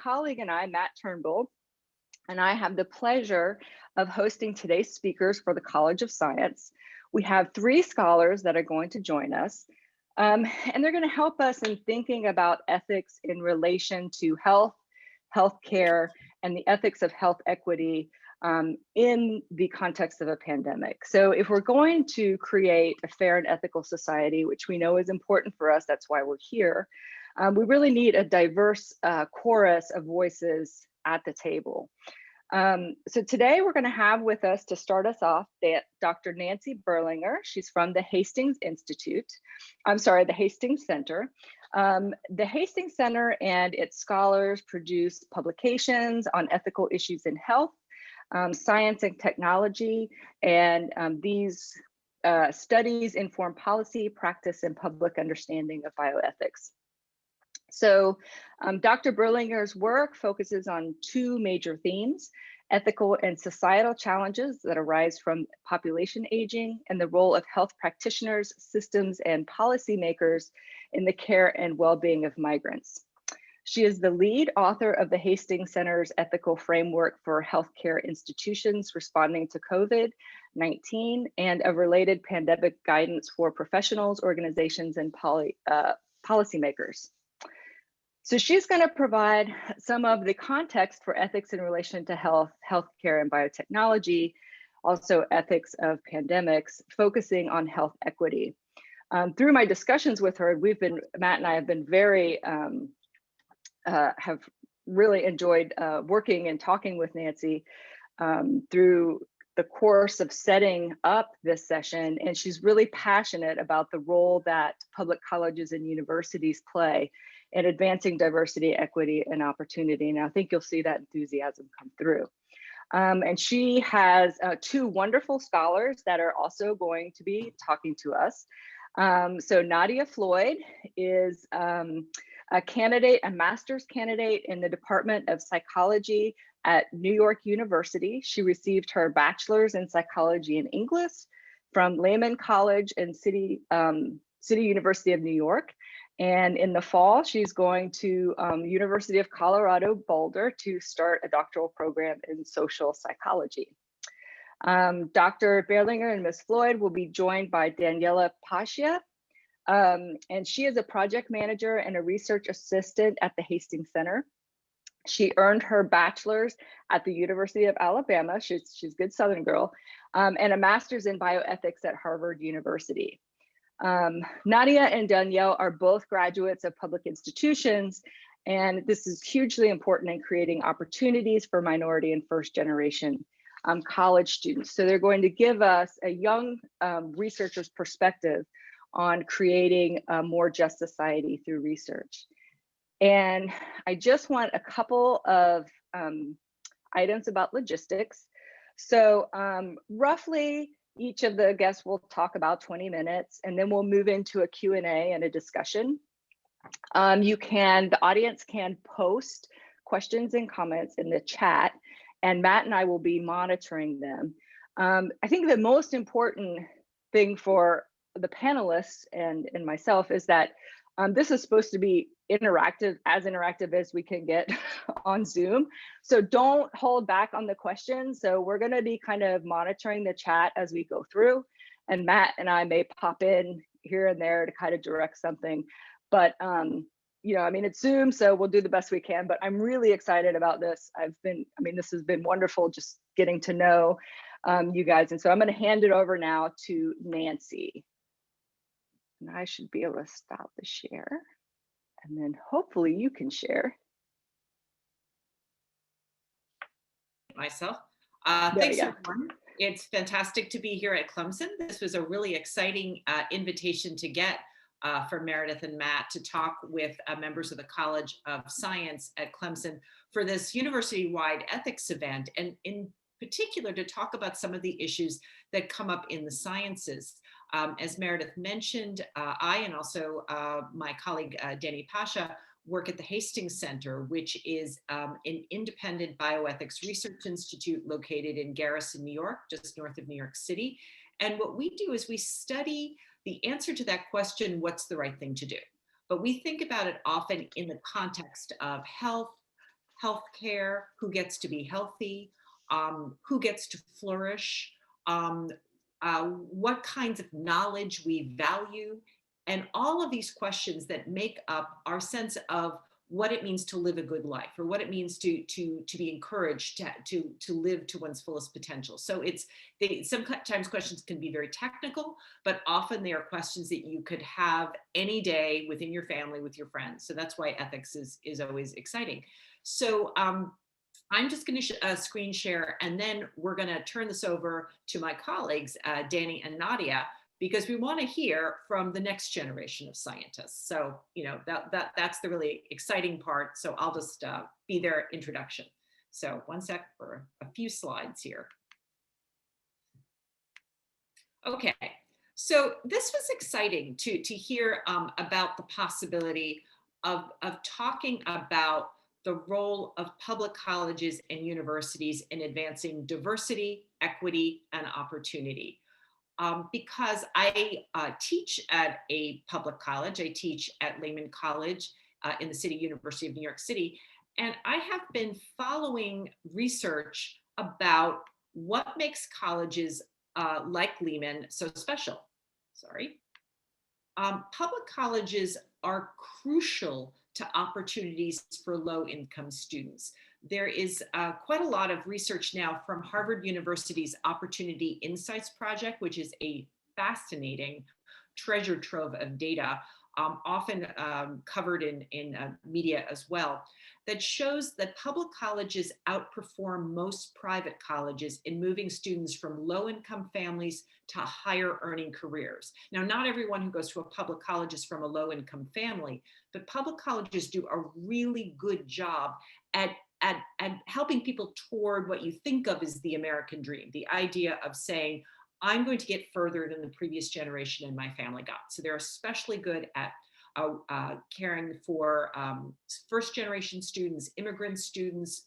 Colleague and I, Matt Turnbull, and I have the pleasure of hosting today's speakers for the College of Science. We have three scholars that are going to join us, and they're going to help us in thinking about ethics in relation to health, healthcare, and the ethics of health equity in the context of a pandemic. So if we're going to create a fair and ethical society, which we know is important for us, that's why we're here, we really need a diverse chorus of voices at the table. So today we're going to have with us, to start us off, Dr. Nancy Berlinger. She's from the Hastings Institute. I'm sorry, the Hastings Center. The Hastings Center and its scholars produce publications on ethical issues in health, science and technology, and these studies inform policy, practice, and public understanding of bioethics. So Dr. Berlinger's work focuses on two major themes: ethical and societal challenges that arise from population aging and the role of health practitioners, systems, and policymakers in the care and well-being of migrants. She is the lead author of the Hastings Center's ethical framework for healthcare institutions responding to COVID-19 and a related pandemic guidance for professionals, organizations, and policymakers. So she's going to provide some of the context for ethics in relation to health, healthcare, and biotechnology, also ethics of pandemics, focusing on health equity. Through my discussions with her, Matt and I have been have really enjoyed working and talking with Nancy through the course of setting up this session, and she's really passionate about the role that public colleges and universities play in advancing diversity, equity, and opportunity. And I think you'll see that enthusiasm come through. And she has two wonderful scholars that are also going to be talking to us. So Nadia Floyd is a master's candidate in the Department of Psychology at New York University. She received her bachelor's in psychology and English from Lehman College and City University of New York. And in the fall, she's going to University of Colorado Boulder to start a doctoral program in social psychology. Dr. Berlinger and Ms. Floyd will be joined by Daniela Pasha, and she is a project manager and a research assistant at the Hastings Center. She earned her bachelor's at the University of Alabama, she's a good Southern girl, and a master's in bioethics at Harvard University. Nadia and Danielle are both graduates of public institutions, and this is hugely important in creating opportunities for minority and first generation college students. So they're going to give us a young researcher's perspective on creating a more just society through research. And I just want a couple of items about logistics. So roughly, each of the guests will talk about 20 minutes, and then we'll move into a Q&A and a discussion. The audience can post questions and comments in the chat, and Matt and I will be monitoring them. I think the most important thing for the panelists and myself is that this is supposed to be interactive as we can get on Zoom. So don't hold back on the questions. So we're going to be kind of monitoring the chat as we go through, and Matt and I may pop in here and there to kind of direct something. But it's Zoom, so we'll do the best we can. But I'm really excited about this. This has been wonderful just getting to know you guys. And so I'm going to hand it over now to Nancy. And I should be able to stop the share. And then hopefully you can share. Myself. Thanks, everyone. It's fantastic to be here at Clemson. This was a really exciting invitation to get for Meredith and Matt to talk with members of the College of Science at Clemson for this university-wide ethics event, and in particular to talk about some of the issues that come up in the sciences. As Meredith mentioned, I and also my colleague Danny Pasha work at the Hastings Center, which is an independent bioethics research institute located in Garrison, New York, just north of New York City. And what we do is we study the answer to that question, what's the right thing to do? But we think about it often in the context of health, healthcare, who gets to be healthy, who gets to flourish, um, what kinds of knowledge we value, and all of these questions that make up our sense of what it means to live a good life, or what it means to be encouraged to live to one's fullest potential. So sometimes questions can be very technical, but often they are questions that you could have any day within your family with your friends. So that's why ethics is always exciting. So I'm just going to screen share, and then we're going to turn this over to my colleagues, Danny and Nadia, because we want to hear from the next generation of scientists. So, that's the really exciting part. So I'll just be their introduction. So one sec for a few slides here. Okay, so this was exciting to hear about the possibility of talking about the role of public colleges and universities in advancing diversity, equity, and opportunity. Because I teach at a public college. I teach at Lehman College in the University of New York City. And I have been following research about what makes colleges like Lehman so special. Sorry. Public colleges are crucial to opportunities for low-income students. There is quite a lot of research now from Harvard University's Opportunity Insights Project, which is a fascinating treasure trove of data, often covered in media as well, that shows that public colleges outperform most private colleges in moving students from low-income families to higher earning careers. Now, not everyone who goes to a public college is from a low-income family, but public colleges do a really good job at helping people toward what you think of as the American dream, the idea of saying, I'm going to get further than the previous generation in my family got. So they're especially good at caring for first generation students, immigrant students,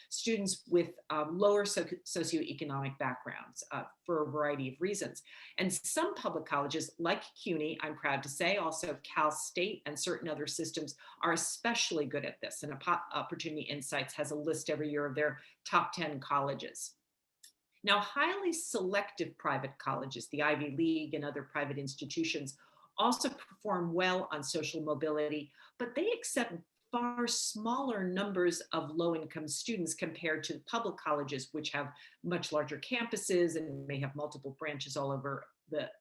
students with lower socioeconomic backgrounds for a variety of reasons. And some public colleges like CUNY, I'm proud to say, also Cal State and certain other systems are especially good at this. And Opportunity Insights has a list every year of their top 10 colleges. Now, highly selective private colleges, the Ivy League and other private institutions, also perform well on social mobility, but they accept far smaller numbers of low-income students compared to public colleges, which have much larger campuses and may have multiple branches all over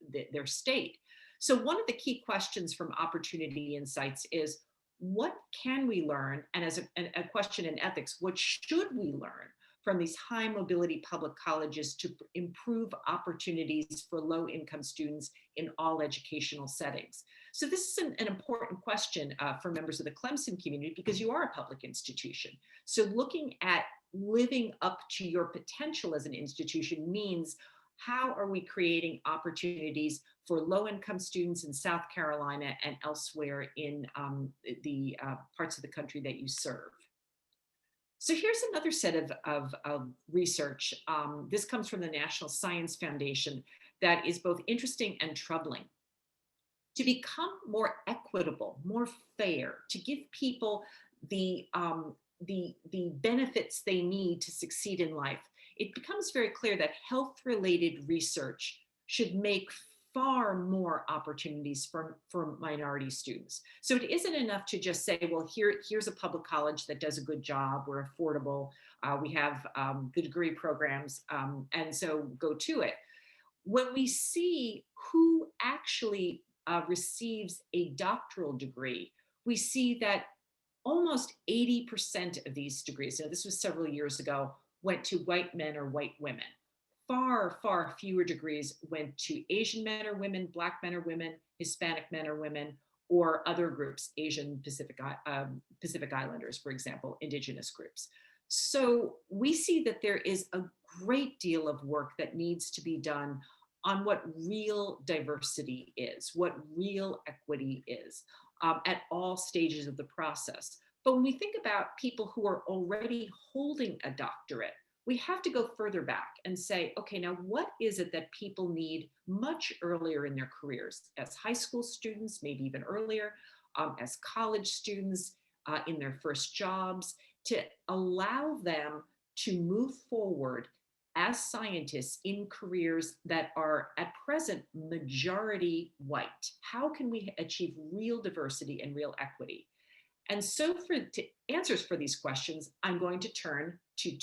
their state. So one of the key questions from Opportunity Insights is, what can we learn? And as a question in ethics, what should we learn from these high mobility public colleges to improve opportunities for low income students in all educational settings? So this is an important question for members of the Clemson community, because you are a public institution. So looking at living up to your potential as an institution means, how are we creating opportunities for low-income students in South Carolina and elsewhere in the parts of the country that you serve? So here's another set of research. This comes from the National Science Foundation that is both interesting and troubling. To become more equitable, more fair, to give people the benefits they need to succeed in life, it becomes very clear that health-related research should make far more opportunities for minority students. So it isn't enough to just say, well, here's a public college that does a good job, we're affordable, we have the degree programs, and so go to it. When we see who actually receives a doctoral degree, we see that almost 80% of these degrees, now this was several years ago, went to white men or white women. Far, far fewer degrees went to Asian men or women, Black men or women, Hispanic men or women, or other groups, Asian Pacific Islanders, for example, indigenous groups. So we see that there is a great deal of work that needs to be done on what real diversity is, what real equity is, at all stages of the process. But when we think about people who are already holding a doctorate, we have to go further back and say, okay, now what is it that people need much earlier in their careers, as high school students, maybe even earlier, as college students, in their first jobs, to allow them to move forward as scientists in careers that are at present majority white? How can we achieve real diversity and real equity? And so for answers for these questions, I'm going to turn to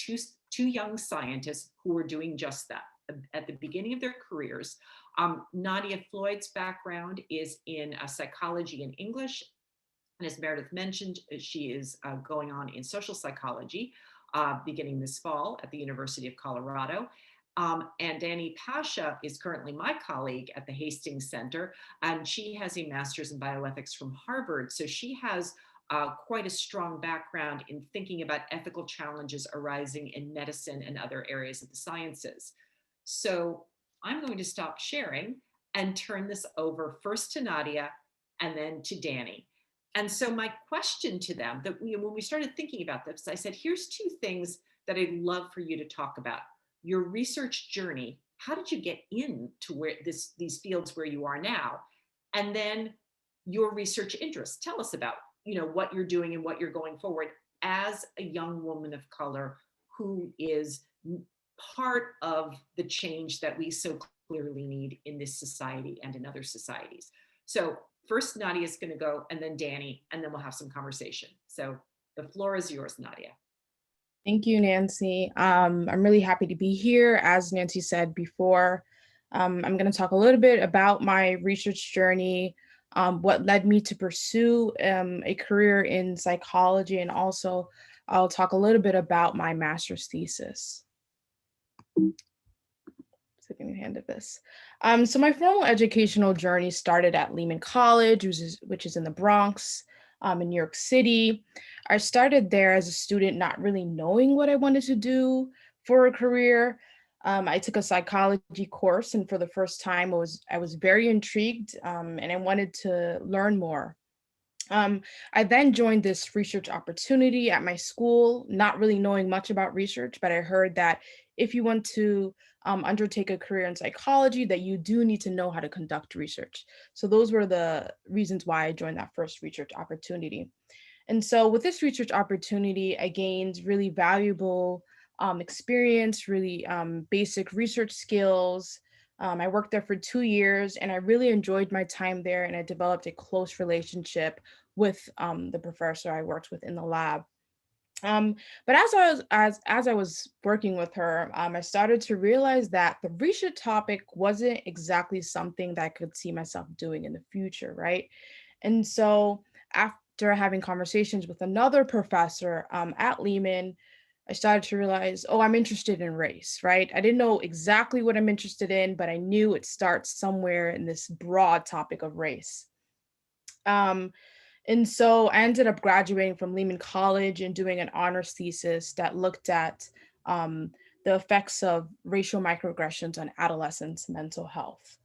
two young scientists who are doing just that at the beginning of their careers. Nadia Floyd's background is in psychology and English. And as Meredith mentioned, she is going on in social psychology beginning this fall at the University of Colorado. And Danny Pasha is currently my colleague at the Hastings Center, and she has a master's in bioethics from Harvard. So she has quite a strong background in thinking about ethical challenges arising in medicine and other areas of the sciences. So I'm going to stop sharing and turn this over first to Nadia and then to Danny. And so my question to them, that when we started thinking about this, I said, here's two things that I'd love for you to talk about. Your research journey, how did you get into where these fields where you are now? And then your research interests. Tell us about, what you're doing and what you're going forward as a young woman of color who is part of the change that we so clearly need in this society and in other societies. So first, Nadia is going to go, and then Danny, and then we'll have some conversation. So the floor is yours, Nadia. Thank you, Nancy. I'm really happy to be here. As Nancy said before, I'm going to talk a little bit about my research journey, what led me to pursue a career in psychology, and also I'll talk a little bit about my master's thesis. Taking a hand at this. So my formal educational journey started at Lehman College, which is in the Bronx, in New York City. I started there as a student, not really knowing what I wanted to do for a career. I took a psychology course, and for the first time, I was very intrigued, and I wanted to learn more. I then joined this research opportunity at my school, not really knowing much about research, but I heard that if you want to undertake a career in psychology, that you do need to know how to conduct research. So those were the reasons why I joined that first research opportunity. And so with this research opportunity, I gained really valuable experience, really basic research skills. I worked there for 2 years, and I really enjoyed my time there, and I developed a close relationship with the professor I worked with in the lab. But as I was working with her, I started to realize that the research topic wasn't exactly something that I could see myself doing in the future, right? And so after having conversations with another professor at Lehman, I started to realize, oh, I'm interested in race, right? I didn't know exactly what I'm interested in, but I knew it starts somewhere in this broad topic of race. And so I ended up graduating from Lehman College and doing an honors thesis that looked at the effects of racial microaggressions on adolescents' mental health.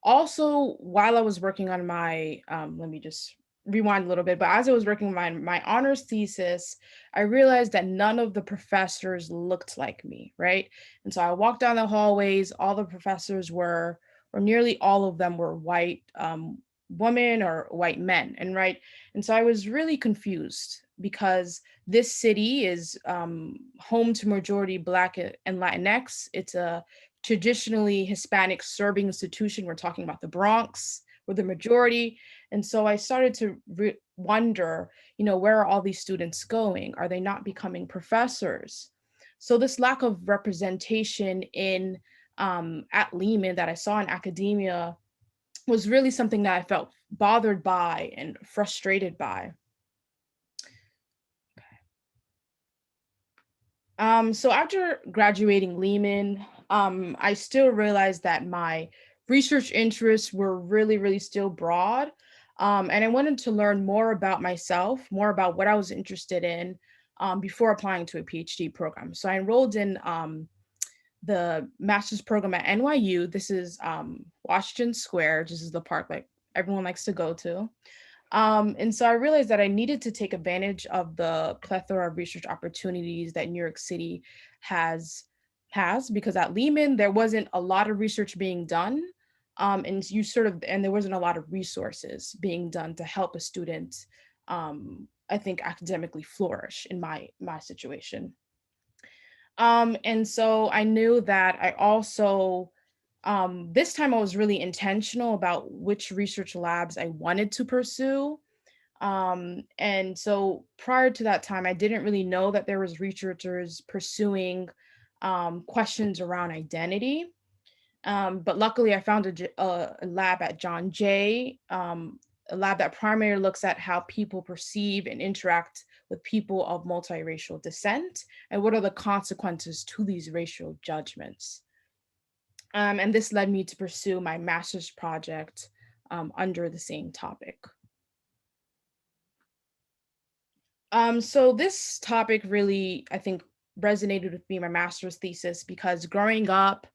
Also, while I was working on my, let me just rewind a little bit, but as I was working on my honors thesis, I realized that none of the professors looked like me, right? And so I walked down the hallways, all the professors were, or nearly all of them were white women or white men, and right? And so I was really confused because this city is home to majority Black and Latinx. It's a traditionally Hispanic serving institution. We're talking about the Bronx, we're the majority. And so I started to wonder, where are all these students going? Are they not becoming professors? So this lack of representation in at Lehman that I saw in academia was really something that I felt bothered by and frustrated by. So after graduating Lehman, I still realized that my research interests were really, really still broad. And I wanted to learn more about myself, more about what I was interested in before applying to a PhD program. So I enrolled in the master's program at NYU. This is Washington Square. This is the park like everyone likes to go to. And so I realized that I needed to take advantage of the plethora of research opportunities that New York City has because at Lehman, there wasn't a lot of research being done. And there wasn't a lot of resources being done to help a student I think, academically flourish in my situation. And so I knew that I also, this time I was really intentional about which research labs I wanted to pursue. And so prior to that time, I didn't really know that there was researchers pursuing questions around identity. But luckily, I found a lab at John Jay, a lab that primarily looks at how people perceive and interact with people of multiracial descent and what are the consequences to these racial judgments. And this led me to pursue my master's project under the same topic. So this topic really, I think, resonated with me, my master's thesis, because growing up,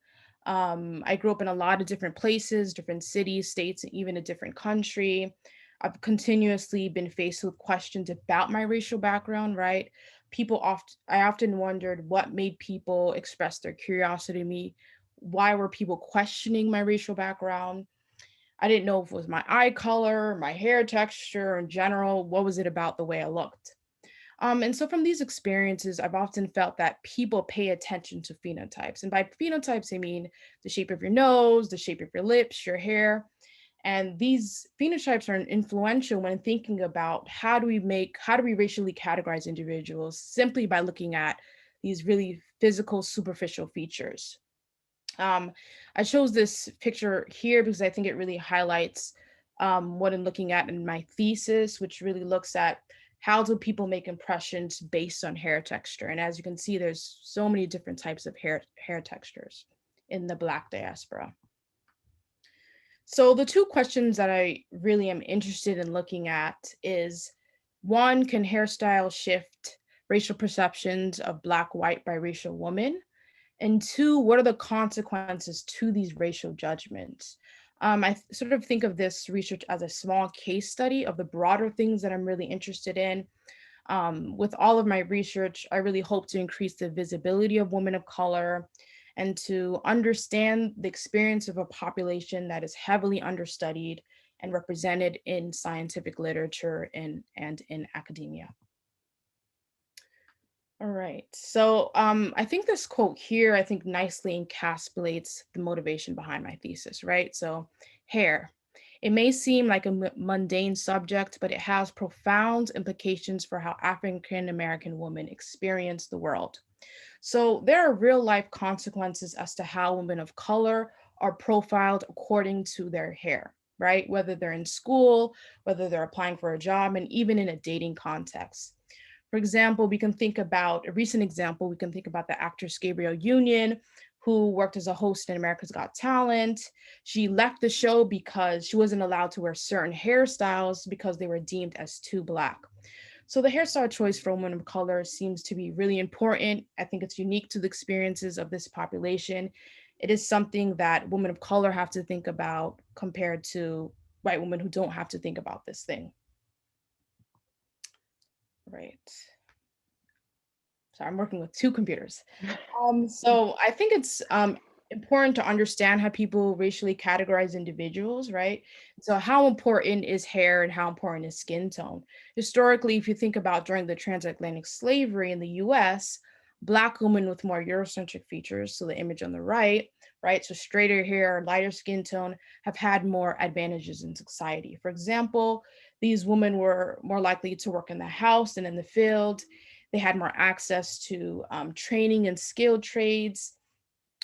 I grew up in a lot of different places, different cities, states, and even a different country. I've continuously been faced with questions about my racial background, right? I often wondered what made people express their curiosity to me. Why were people questioning my racial background? I didn't know if it was my eye color, my hair texture, in general, what was it about the way I looked? And so from these experiences, I've often felt that people pay attention to phenotypes. And by phenotypes, I mean the shape of your nose, the shape of your lips, your hair. And these phenotypes are influential when thinking about how do we racially categorize individuals simply by looking at these really physical, superficial features. Um, I chose this picture here because I think it really highlights what I'm looking at in my thesis, which really looks at how do people make impressions based on hair texture. And as you can see, there's so many different types of hair textures in the Black diaspora. So the two questions that I really am interested in looking at is, one, can hairstyle shift racial perceptions of Black, white, biracial women? And two, what are the consequences to these racial judgments? Sort of think of this research as a small case study of the broader things that I'm really interested in. With all of my research, I really hope to increase the visibility of women of color and to understand the experience of a population that is heavily understudied and represented in scientific literature and in academia. All right. So I think this quote here, I think nicely encapsulates the motivation behind my thesis, right? So hair. It may seem like a mundane subject, but it has profound implications for how African American women experience the world. So there are real life consequences as to how women of color are profiled according to their hair, right? Whether they're in school, whether they're applying for a job, and even in a dating context. For example, we can think about a recent example, we can think about the actress Gabrielle Union, who worked as a host in America's Got Talent. She left the show because she wasn't allowed to wear certain hairstyles because they were deemed as too Black. So the hairstyle choice for women of color seems to be really important. I think it's unique to the experiences of this population. It is something that women of color have to think about compared to white women who don't have to think about this thing. Right. Sorry, I'm working with two computers. So I think it's important to understand how people racially categorize individuals, right? So how important is hair and how important is skin tone? Historically, if you think about during the transatlantic slavery in the US, Black women with more Eurocentric features, so the image on the right? So straighter hair, lighter skin tone have had more advantages in society. For example, these women were more likely to work in the house and in the field. They had more access to training and skilled trades.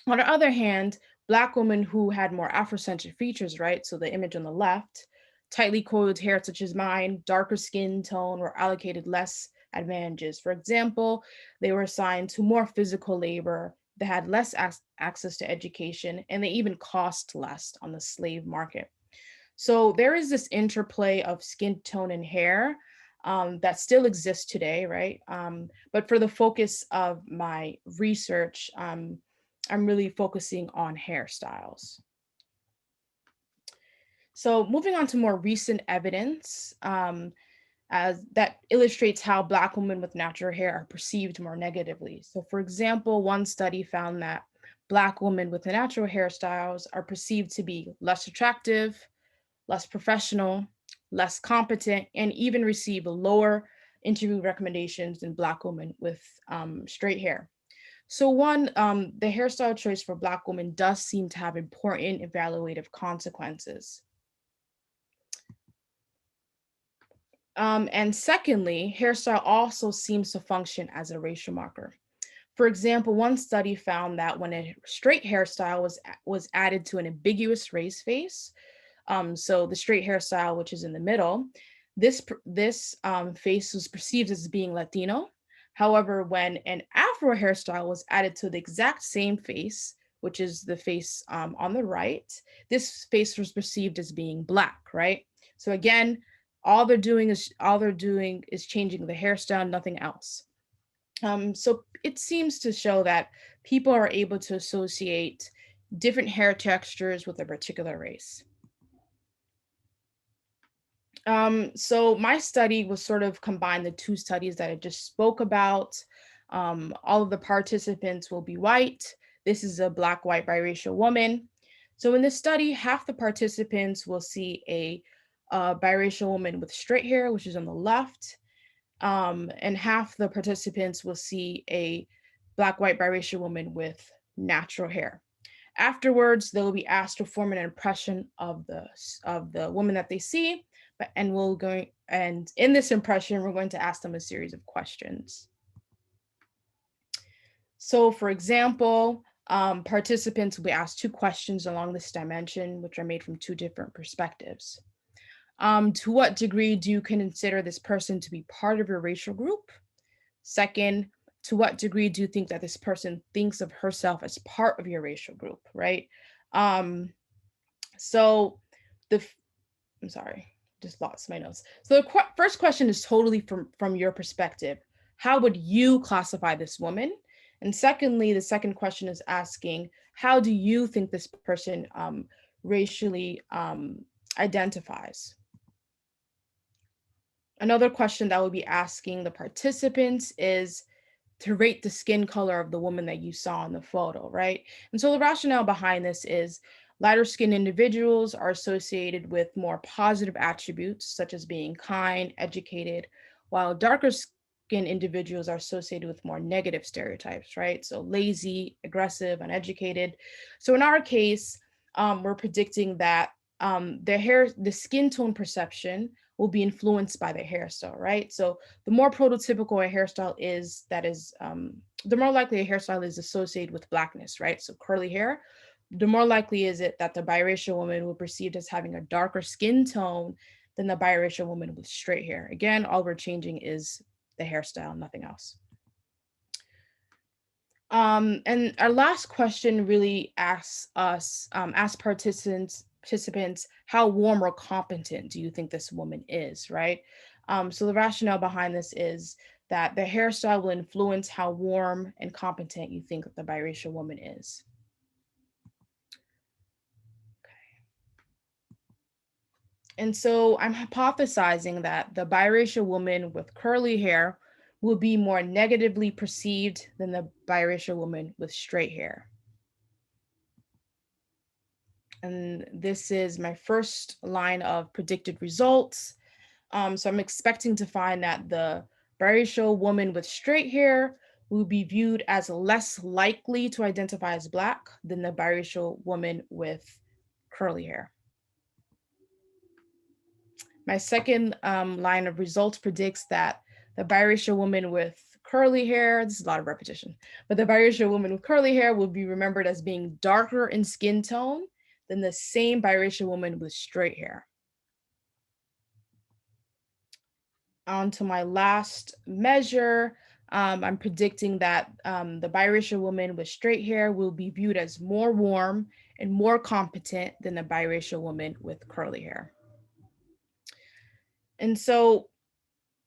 On the other hand, Black women who had more Afrocentric features, right? So the image on the left, tightly coiled hair such as mine, darker skin tone, were allocated less advantages. For example, they were assigned to more physical labor, they had less access to education, and they even cost less on the slave market. So there is this interplay of skin tone and hair that still exists today, right? But for the focus of my research, I'm really focusing on hairstyles. So moving on to more recent evidence as that illustrates how Black women with natural hair are perceived more negatively. So for example, one study found that Black women with natural hairstyles are perceived to be less attractive, less professional, less competent, and even receive lower interview recommendations in Black women with straight hair. So one, the hairstyle choice for Black women does seem to have important evaluative consequences. And secondly, hairstyle also seems to function as a racial marker. For example, one study found that when a straight hairstyle was added to an ambiguous race face, so the straight hairstyle, which is in the middle, this face was perceived as being Latino. However, when an Afro hairstyle was added to the exact same face, which is the face on the right, this face was perceived as being Black, right? So again, all they're doing is changing the hairstyle, nothing else. So it seems to show that people are able to associate different hair textures with a particular race. So my study was sort of combined the two studies that I just spoke about. All of the participants will be white. This is a Black, white, biracial woman. So in this study, half the participants will see a biracial woman with straight hair, which is on the left, and half the participants will see a Black, white, biracial woman with natural hair. Afterwards, they will be asked to form an impression of the woman that they see, and in this impression, we're going to ask them a series of questions. So, for example, participants will be asked 2 questions along this dimension, which are made from 2 different perspectives. To what degree do you consider this person to be part of your racial group? Second, to what degree do you think that this person thinks of herself as part of your racial group, right? So I'm sorry, just lost my notes. So the first question is totally from your perspective. How would you classify this woman? And secondly, the second question is asking, how do you think this person racially identifies? Another question that we'll be asking the participants is to rate the skin color of the woman that you saw in the photo, right? And so the rationale behind this is lighter skinned individuals are associated with more positive attributes, such as being kind, educated, while darker skinned individuals are associated with more negative stereotypes, right? So lazy, aggressive, uneducated. So in our case, we're predicting that the skin tone perception will be influenced by the hairstyle, right? So the more prototypical a hairstyle is, the more likely a hairstyle is associated with Blackness, right? So curly hair, the more likely is it that the biracial woman will be perceived as having a darker skin tone than the biracial woman with straight hair. Again, all we're changing is the hairstyle, nothing else. And our last question really asks participants, how warm or competent do you think this woman is, right? So the rationale behind this is that the hairstyle will influence how warm and competent you think the biracial woman is. Okay. And so I'm hypothesizing that the biracial woman with curly hair will be more negatively perceived than the biracial woman with straight hair. And this is my first line of predicted results. So I'm expecting to find that the biracial woman with straight hair will be viewed as less likely to identify as Black than the biracial woman with curly hair. My second line of results predicts that the biracial woman with curly hair, this is a lot of repetition, but the biracial woman with curly hair will be remembered as being darker in skin tone than the same biracial woman with straight hair. On to my last measure, I'm predicting that the biracial woman with straight hair will be viewed as more warm and more competent than the biracial woman with curly hair. And so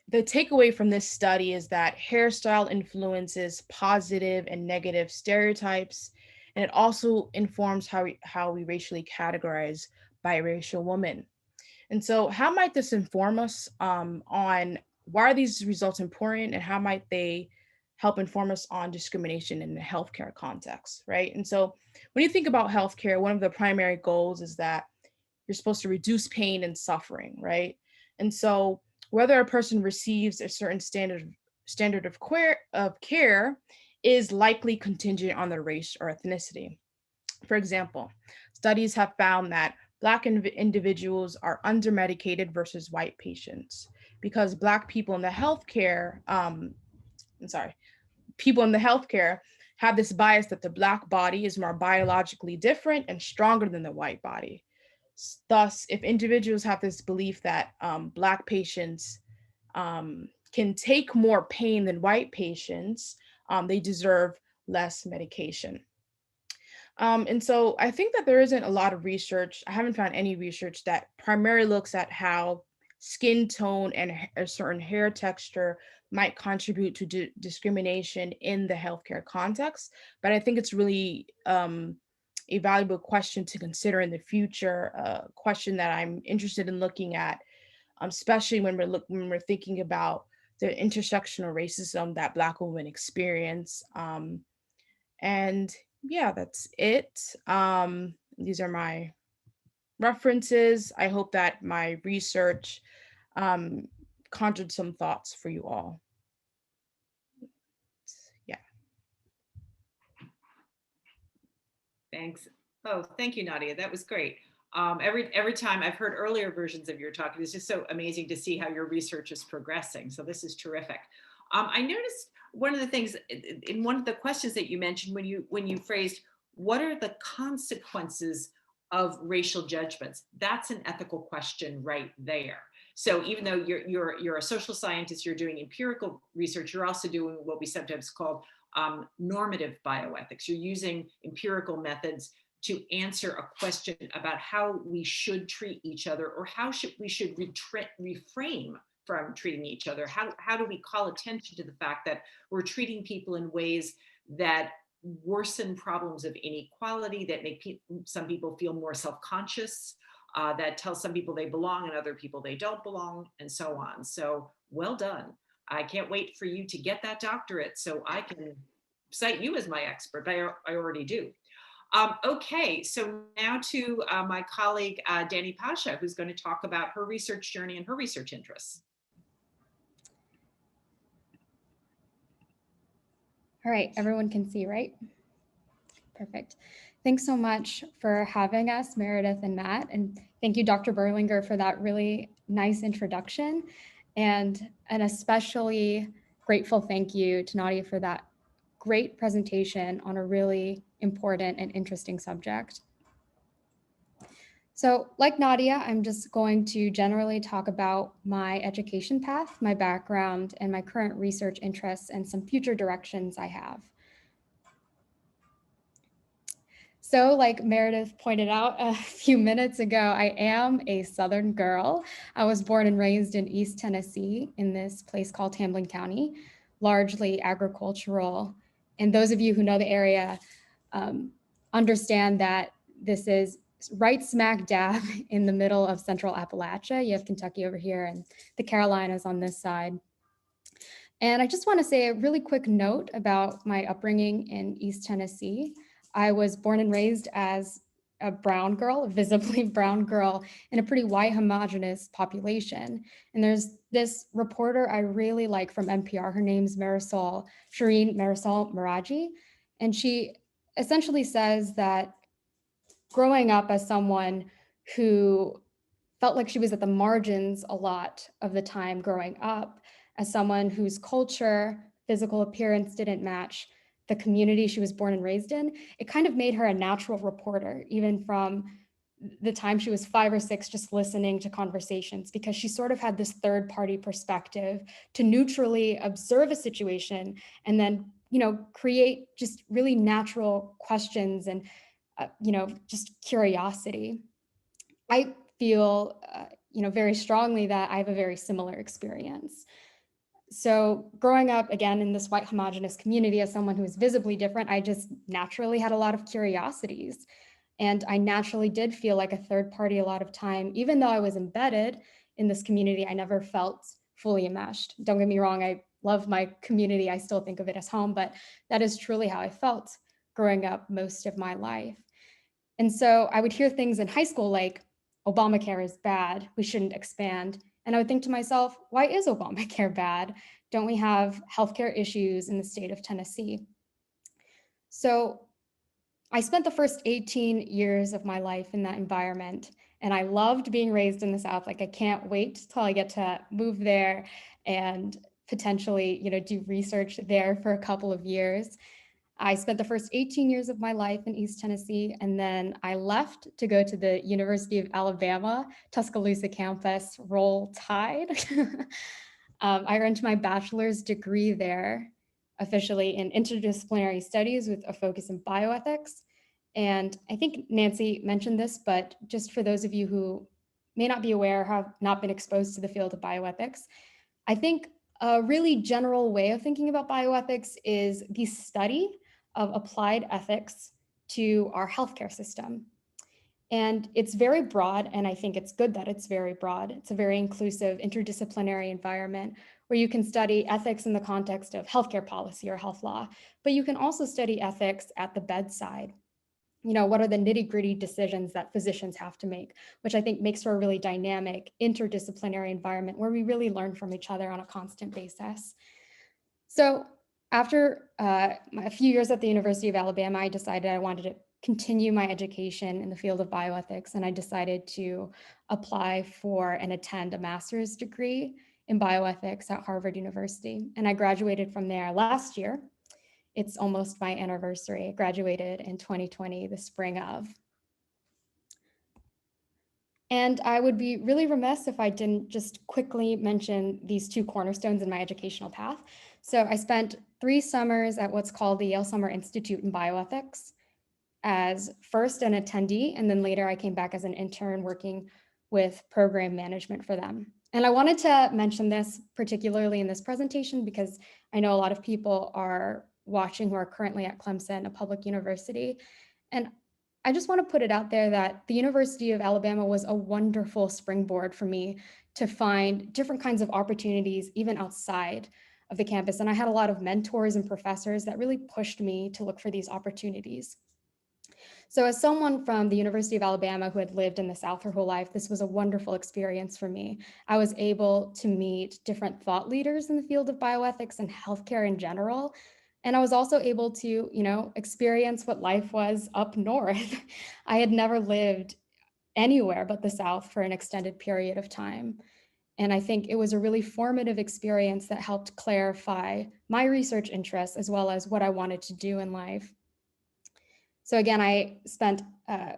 the takeaway from this study is that hairstyle influences positive and negative stereotypes, and it also informs how we racially categorize biracial women. And so how might this inform us on why are these results important, and how might they help inform us on discrimination in the healthcare context, right? And so when you think about healthcare, one of the primary goals is that you're supposed to reduce pain and suffering, right? And so Whether a person receives a certain standard of care is likely contingent on their race or ethnicity. For example, studies have found that Black individuals are undermedicated versus white patients because Black people in the healthcare, people in the healthcare have this bias that the Black body is more biologically different and stronger than the white body. Thus, if individuals have this belief that Black patients can take more pain than white patients, they deserve less medication. And so I think that there isn't a lot of research. I haven't found any research that primarily looks at how skin tone and a certain hair texture might contribute to discrimination in the healthcare context. But I think it's really a valuable question to consider in the future, a question that I'm interested in looking at, especially when we're thinking about the intersectional racism that Black women experience. And yeah, that's it. These are my references. I hope that my research conjured some thoughts for you all. Yeah. Thanks. Oh, thank you, Nadia. That was great. Every time I've heard earlier versions of your talk, it's just so amazing to see how your research is progressing. So this is terrific. I noticed one of the things in one of the questions that you mentioned when you phrased, what are the consequences of racial judgments? That's an ethical question right there. So even though you're a social scientist, you're doing empirical research, you're also doing what we sometimes call normative bioethics. You're using empirical methods to answer a question about how we should treat each other, or how we should refrain from treating each other. How do we call attention to the fact that we're treating people in ways that worsen problems of inequality, that make some people feel more self-conscious, that tell some people they belong and other people they don't belong, and so on. So well done. I can't wait for you to get that doctorate so I can cite you as my expert, but I already do. Okay, so now to my colleague, Dani Pasha, who's going to talk about her research journey and her research interests. All right, everyone can see, right? Perfect. Thanks so much for having us, Meredith and Matt. And thank you, Dr. Berlinger, for that really nice introduction. And an especially grateful thank you to Nadia for that great presentation on a really important and interesting subject. So like Nadia, I'm just going to generally talk about my education path, my background, and my current research interests, and some future directions I have. So like Meredith pointed out a few minutes ago, I am a Southern girl. I was born and raised in East Tennessee in this place called Hamlin County, largely agricultural. And those of you who know the area understand that this is right smack dab in the middle of central Appalachia. You have Kentucky over here and the Carolinas on this side. And I just want to say a really quick note about my upbringing in East Tennessee. I was born and raised as a brown girl, a visibly brown girl in a pretty white homogenous population. And there's this reporter I really like from NPR. Her name's Shireen Marisol Meraji. And she essentially says that growing up as someone who felt like she was at the margins a lot of the time growing up, as someone whose culture, physical appearance didn't match the community she was born and raised in, it kind of made her a natural reporter, even from the time she was 5 or 6, just listening to conversations, because she sort of had this third party perspective to neutrally observe a situation and then, create just really natural questions and, just curiosity. I feel, very strongly that I have a very similar experience. So growing up, again, in this white homogenous community as someone who is visibly different, I just naturally had a lot of curiosities. And I naturally did feel like a third party a lot of time. Even though I was embedded in this community, I never felt fully enmeshed. Don't get me wrong, I love my community. I still think of it as home, but that is truly how I felt growing up most of my life. And so I would hear things in high school like, Obamacare is bad, we shouldn't expand And I would think to myself, why is Obamacare bad? Don't we have healthcare issues in the state of Tennessee? So I spent the first 18 years of my life in that environment, and I loved being raised in the South. Like, I can't wait till I get to move there and potentially, do research there for a couple of years. I spent the first 18 years of my life in East Tennessee, and then I left to go to the University of Alabama, Tuscaloosa campus. Roll Tide. I earned my bachelor's degree there, officially in interdisciplinary studies with a focus in bioethics. And I think Nancy mentioned this, but just for those of you who may not be aware or have not been exposed to the field of bioethics, I think a really general way of thinking about bioethics is the study of applied ethics to our healthcare system. And it's very broad, and I think it's good that it's very broad. It's a very inclusive, interdisciplinary environment where you can study ethics in the context of healthcare policy or health law, but you can also study ethics at the bedside. What are the nitty-gritty decisions that physicians have to make, which I think makes for a really dynamic, interdisciplinary environment where we really learn from each other on a constant basis. So after a few years at the University of Alabama, I decided I wanted to continue my education in the field of bioethics, and I decided to apply for and attend a master's degree in bioethics at Harvard University. And I graduated from there last year. It's almost my anniversary. I graduated in 2020, the spring of. And I would be really remiss if I didn't just quickly mention these two cornerstones in my educational path. So I spent 3 summers at what's called the Yale Summer Institute in Bioethics as first an attendee, and then later I came back as an intern working with program management for them. And I wanted to mention this particularly in this presentation because I know a lot of people are watching who are currently at Clemson, a public university. And I just want to put it out there that the University of Alabama was a wonderful springboard for me to find different kinds of opportunities, even outside of the campus. And I had a lot of mentors and professors that really pushed me to look for these opportunities. So as someone from the University of Alabama who had lived in the South her whole life, this was a wonderful experience for me. I was able to meet different thought leaders in the field of bioethics and healthcare in general. And I was also able to, experience what life was up north. I had never lived anywhere but the South for an extended period of time. And I think it was a really formative experience that helped clarify my research interests as well as what I wanted to do in life. So again, I spent a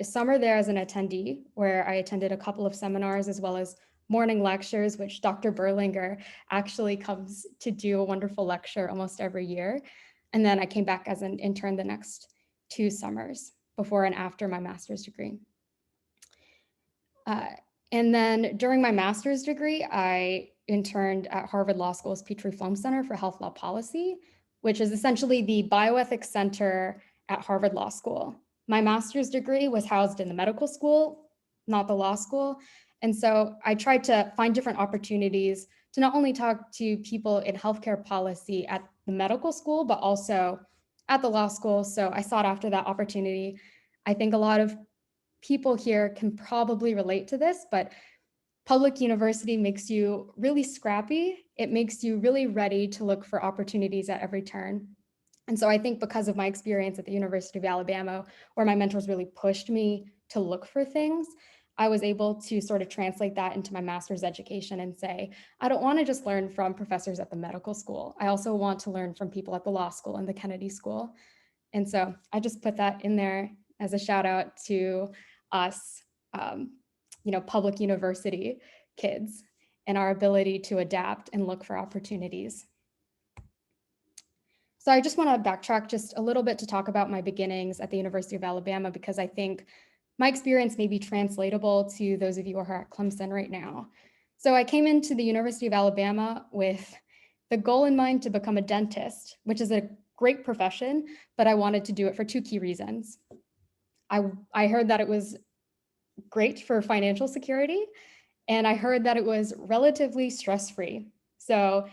summer there as an attendee where I attended a couple of seminars as well as morning lectures, which Dr. Berlinger actually comes to do a wonderful lecture almost every year. And then I came back as an intern the next 2 summers before and after my master's degree. And then during my master's degree, I interned at Harvard Law School's Petrie Flom Center for Health Law Policy, which is essentially the bioethics center at Harvard Law School. My master's degree was housed in the medical school, not the law school. And so I tried to find different opportunities to not only talk to people in healthcare policy at the medical school, but also at the law school. So I sought after that opportunity. I think a lot of people here can probably relate to this, but public university makes you really scrappy. It makes you really ready to look for opportunities at every turn. And so I think because of my experience at the University of Alabama, where my mentors really pushed me to look for things, I was able to sort of translate that into my master's education and say, I don't want to just learn from professors at the medical school. I also want to learn from people at the law school and the Kennedy School. And so I just put that in there as a shout out to us, public university kids and our ability to adapt and look for opportunities. So I just want to backtrack just a little bit to talk about my beginnings at the University of Alabama, because I think my experience may be translatable to those of you who are at Clemson right now. So I came into the University of Alabama with the goal in mind to become a dentist, which is a great profession, but I wanted to do it for 2 key reasons. I heard that it was great for financial security, and I heard that it was relatively stress-free. So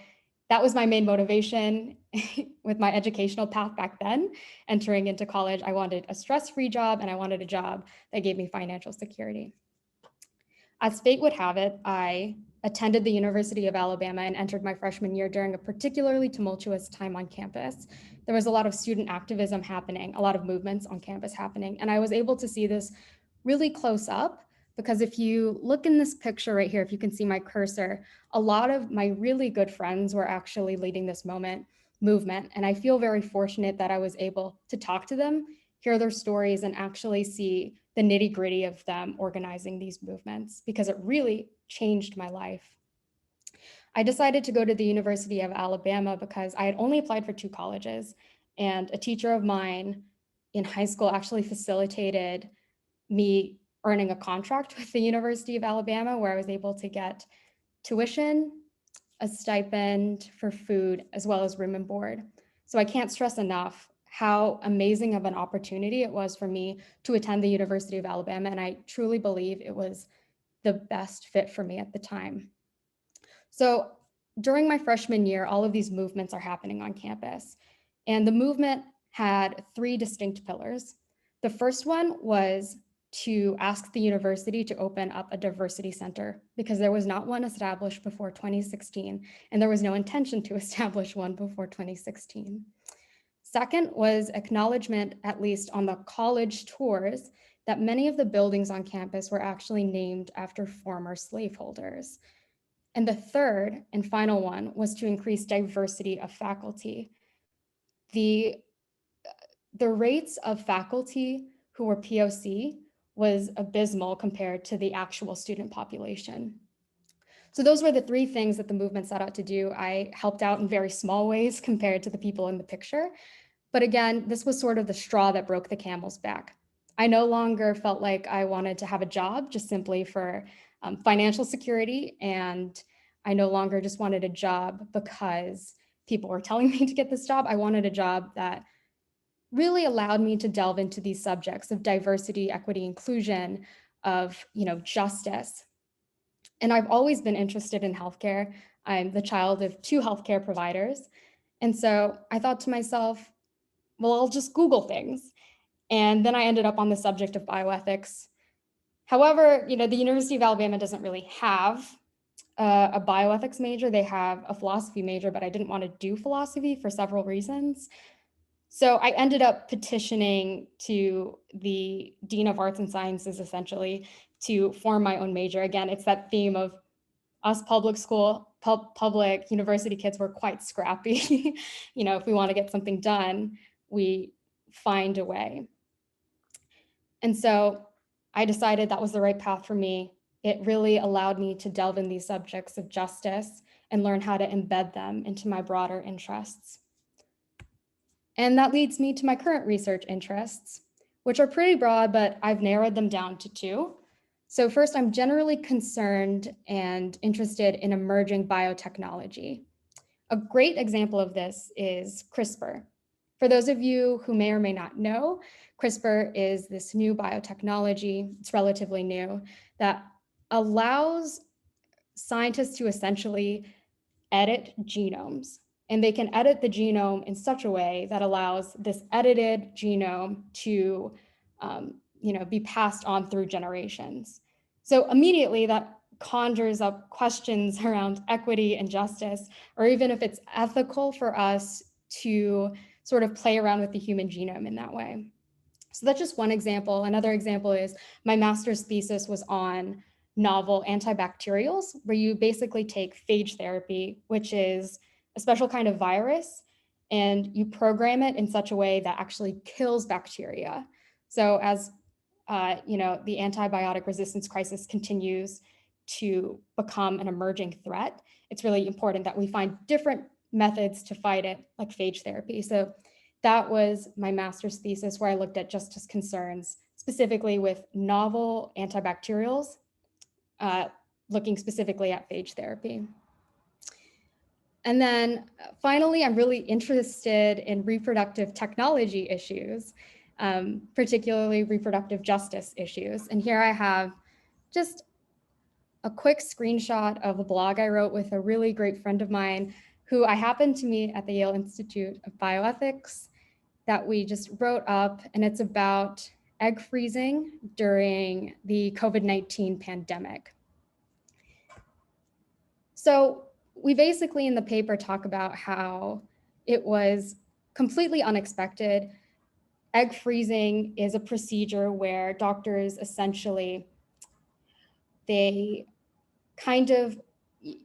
that was my main motivation with my educational path back then. Entering into college, I wanted a stress-free job, and I wanted a job that gave me financial security. As fate would have it, I attended the University of Alabama and entered my freshman year during a particularly tumultuous time on campus. There was a lot of student activism happening, a lot of movements on campus happening, and I was able to see this really close up, because if you look in this picture right here, if you can see my cursor, a lot of my really good friends were actually leading this movement, and I feel very fortunate that I was able to talk to them, hear their stories, and actually see the nitty-gritty of them organizing these movements, because it really changed my life. I decided to go to the University of Alabama because I had only applied for 2 colleges, and a teacher of mine in high school actually facilitated me earning a contract with the University of Alabama, where I was able to get tuition, a stipend for food, as well as room and board. So I can't stress enough how amazing of an opportunity it was for me to attend the University of Alabama, and I truly believe it was the best fit for me at the time. So during my freshman year, all of these movements are happening on campus, and the movement had 3 distinct pillars. The first one was to ask the university to open up a diversity center, because there was not one established before 2016, and there was no intention to establish one before 2016. Second was acknowledgement, at least on the college tours, that many of the buildings on campus were actually named after former slaveholders. And the third and final one was to increase diversity of faculty. The rates of faculty who were POC was abysmal compared to the actual student population. So those were the 3 things that the movement set out to do. I helped out in very small ways compared to the people in the picture. But again, this was sort of the straw that broke the camel's back. I no longer felt like I wanted to have a job just simply for financial security. And I no longer just wanted a job because people were telling me to get this job. I wanted a job that really allowed me to delve into these subjects of diversity, equity, inclusion, of justice. And I've always been interested in healthcare. I'm the child of 2 healthcare providers. And so I thought to myself, well, I'll just Google things. And then I ended up on the subject of bioethics. However, the University of Alabama doesn't really have a bioethics major. They have a philosophy major, but I didn't want to do philosophy for several reasons. So I ended up petitioning to the Dean of Arts and Sciences, essentially, to form my own major. Again, it's that theme of us public university kids were quite scrappy. If we want to get something done, we find a way. And so I decided that was the right path for me. It really allowed me to delve in these subjects of justice and learn how to embed them into my broader interests. And that leads me to my current research interests, which are pretty broad, but I've narrowed them down to 2. So first, I'm generally concerned and interested in emerging biotechnology. A great example of this is CRISPR. For those of you who may or may not know, CRISPR is this new biotechnology, it's relatively new, that allows scientists to essentially edit genomes. And they can edit the genome in such a way that allows this edited genome to be passed on through generations. So immediately that conjures up questions around equity and justice, or even if it's ethical for us to sort of play around with the human genome in that way. So that's just one example. Another example is my master's thesis was on novel antibacterials, where you basically take phage therapy, which is a special kind of virus, and you program it in such a way that actually kills bacteria. So as the antibiotic resistance crisis continues to become an emerging threat, it's really important that we find different methods to fight it, like phage therapy. So that was my master's thesis, where I looked at justice concerns, specifically with novel antibacterials, looking specifically at phage therapy. And then finally, I'm really interested in reproductive technology issues, particularly reproductive justice issues. And here I have just a quick screenshot of a blog I wrote with a really great friend of mine who I happened to meet at the Yale Institute of Bioethics, that we just wrote up, and it's about egg freezing during the COVID-19 pandemic. So we basically in the paper talk about how it was completely unexpected. Egg freezing is a procedure where doctors essentially, they kind of,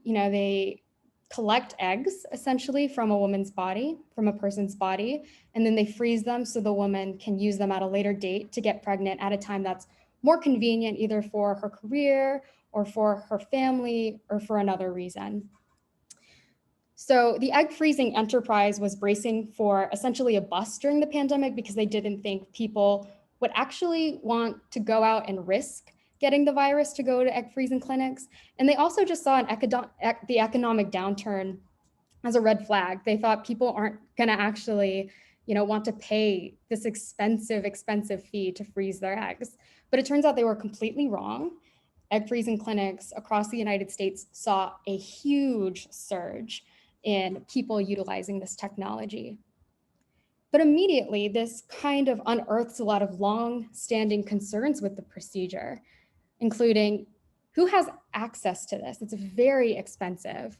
they collect eggs essentially from a woman's body, from a person's body, and then they freeze them so the woman can use them at a later date to get pregnant at a time that's more convenient, either for her career or for her family or for another reason. So the egg freezing enterprise was bracing for essentially a bust during the pandemic because they didn't think people would actually want to go out and risk getting the virus to go to egg freezing clinics. And they also just saw the economic downturn as a red flag. They thought people aren't going to actually, want to pay this expensive fee to freeze their eggs. But it turns out they were completely wrong. Egg freezing clinics across the United States saw a huge surge in people utilizing this technology. But immediately, this kind of unearths a lot of long-standing concerns with the procedure, including who has access to this? It's very expensive.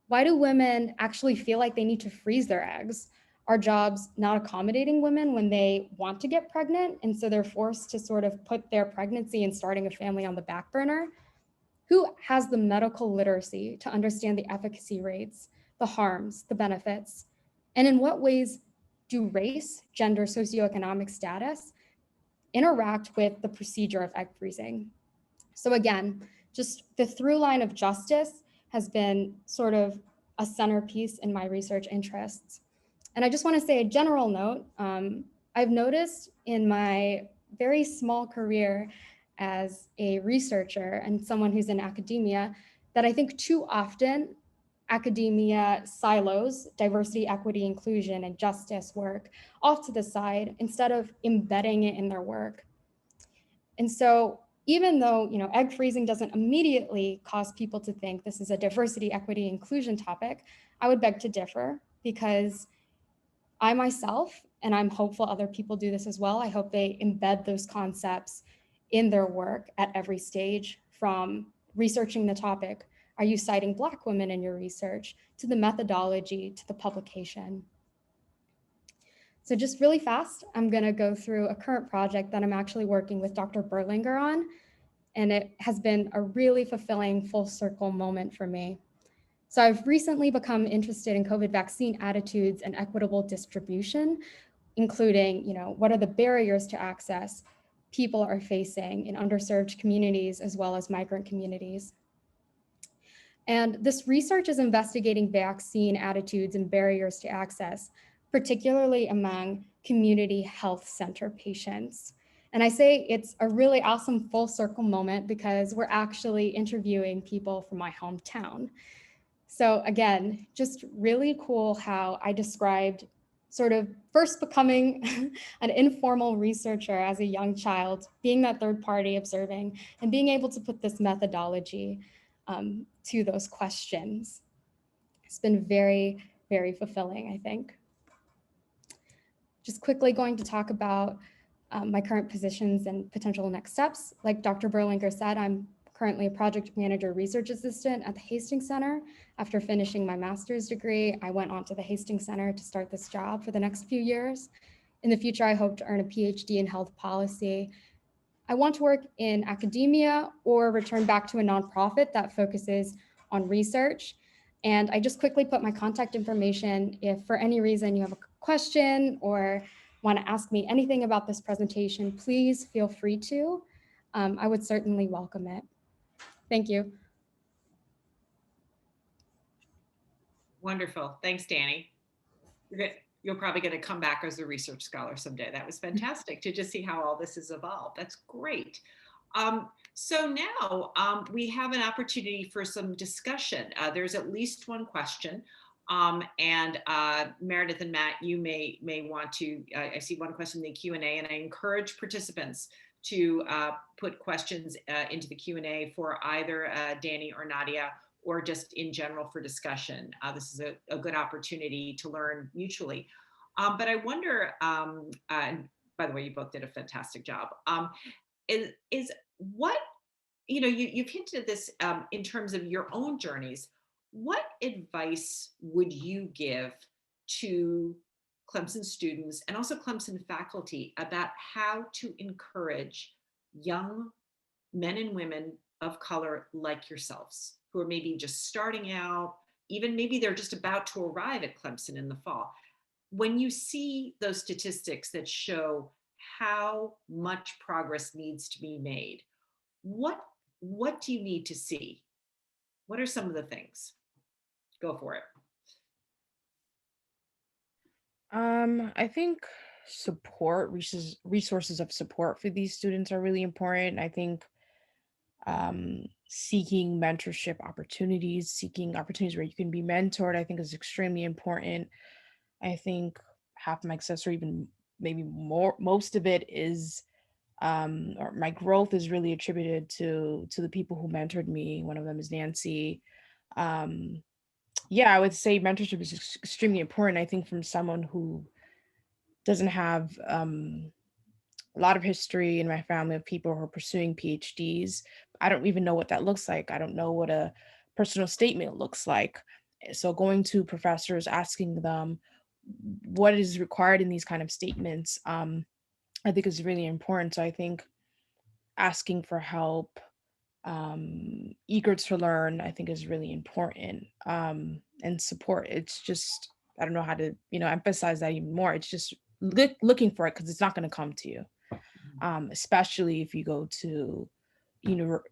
Why do women actually feel like they need to freeze their eggs? Are jobs not accommodating women when they want to get pregnant? And so they're forced to sort of put their pregnancy and starting a family on the back burner? Who has the medical literacy to understand the efficacy rates, the harms, the benefits? And in what ways do race, gender, socioeconomic status interact with the procedure of egg freezing? So again, just the through line of justice has been sort of a centerpiece in my research interests. And I just want to say a general note. I've noticed in my very small career as a researcher and someone who's in academia that I think too often academia silos diversity, equity, inclusion, and justice work off to the side instead of embedding it in their work. And so even though egg freezing doesn't immediately cause people to think this is a diversity, equity, inclusion topic, I would beg to differ because I myself, and I'm hopeful other people do this as well, I hope they embed those concepts in their work at every stage, from researching the topic, are you citing Black women in your research, to the methodology, to the publication. So just really fast, I'm gonna go through a current project that I'm actually working with Dr. Berlinger on, and it has been a really fulfilling full circle moment for me. So I've recently become interested in COVID vaccine attitudes and equitable distribution, including, what are the barriers to access people are facing in underserved communities as well as migrant communities. And this research is investigating vaccine attitudes and barriers to access, particularly among community health center patients. And I say it's a really awesome full circle moment because we're actually interviewing people from my hometown. So again, just really cool how I described sort of first becoming an informal researcher as a young child, being that third party observing, and being able to put this methodology to those questions. It's been very, very fulfilling, I think. Just quickly going to talk about my current positions and potential next steps. Like Dr. Berlinger said, I'm currently a project manager research assistant at the Hastings Center. After finishing my master's degree, I went on to the Hastings Center to start this job for the next few years. In the future, I hope to earn a PhD in health policy. I want to work in academia or return back to a nonprofit that focuses on research. And I just quickly put my contact information. If for any reason you have a question or want to ask me anything about this presentation, please feel free to. I would certainly welcome it. Thank you. Wonderful. Thanks, Danny. You're probably going to come back as a research scholar someday. That was fantastic to just see how all this has evolved. That's great. So now we have an opportunity for some discussion. There's at least one question. And Meredith and Matt, you may want to, I see one question in the Q&A, and I encourage participants to put questions into the Q&A for either Danny or Nadia, or just in general for discussion. This is a good opportunity to learn mutually. But I wonder, and by the way, you both did a fantastic job, is what, you've hinted at this in terms of your own journeys. what advice would you give to Clemson students and also Clemson faculty about how to encourage young men and women of color like yourselves, who are maybe just starting out, even maybe they're just about to arrive at Clemson in the fall? When you see those statistics that show how much progress needs to be made, what what do you need to see? What are some of the things? Go for it. I think support, resources of support for these students are really important. I think seeking mentorship opportunities, seeking opportunities where you can be mentored, I think is extremely important. I think half my success, or even maybe more, most of it is, or my growth is really attributed to the people who mentored me. One of them is Nancy. Um, yeah, I would say mentorship is extremely important. I think from someone who doesn't have a lot of history in my family of people who are pursuing PhDs. I don't even know what that looks like. I don't know what a personal statement looks like. So going to professors, asking them what is required in these kind of statements, I think is really important. So I think asking for help, eager to learn, I think is really important. And support. It's just, I don't know how to, emphasize that even more. It's just looking for it because it's not going to come to you, especially if you go to,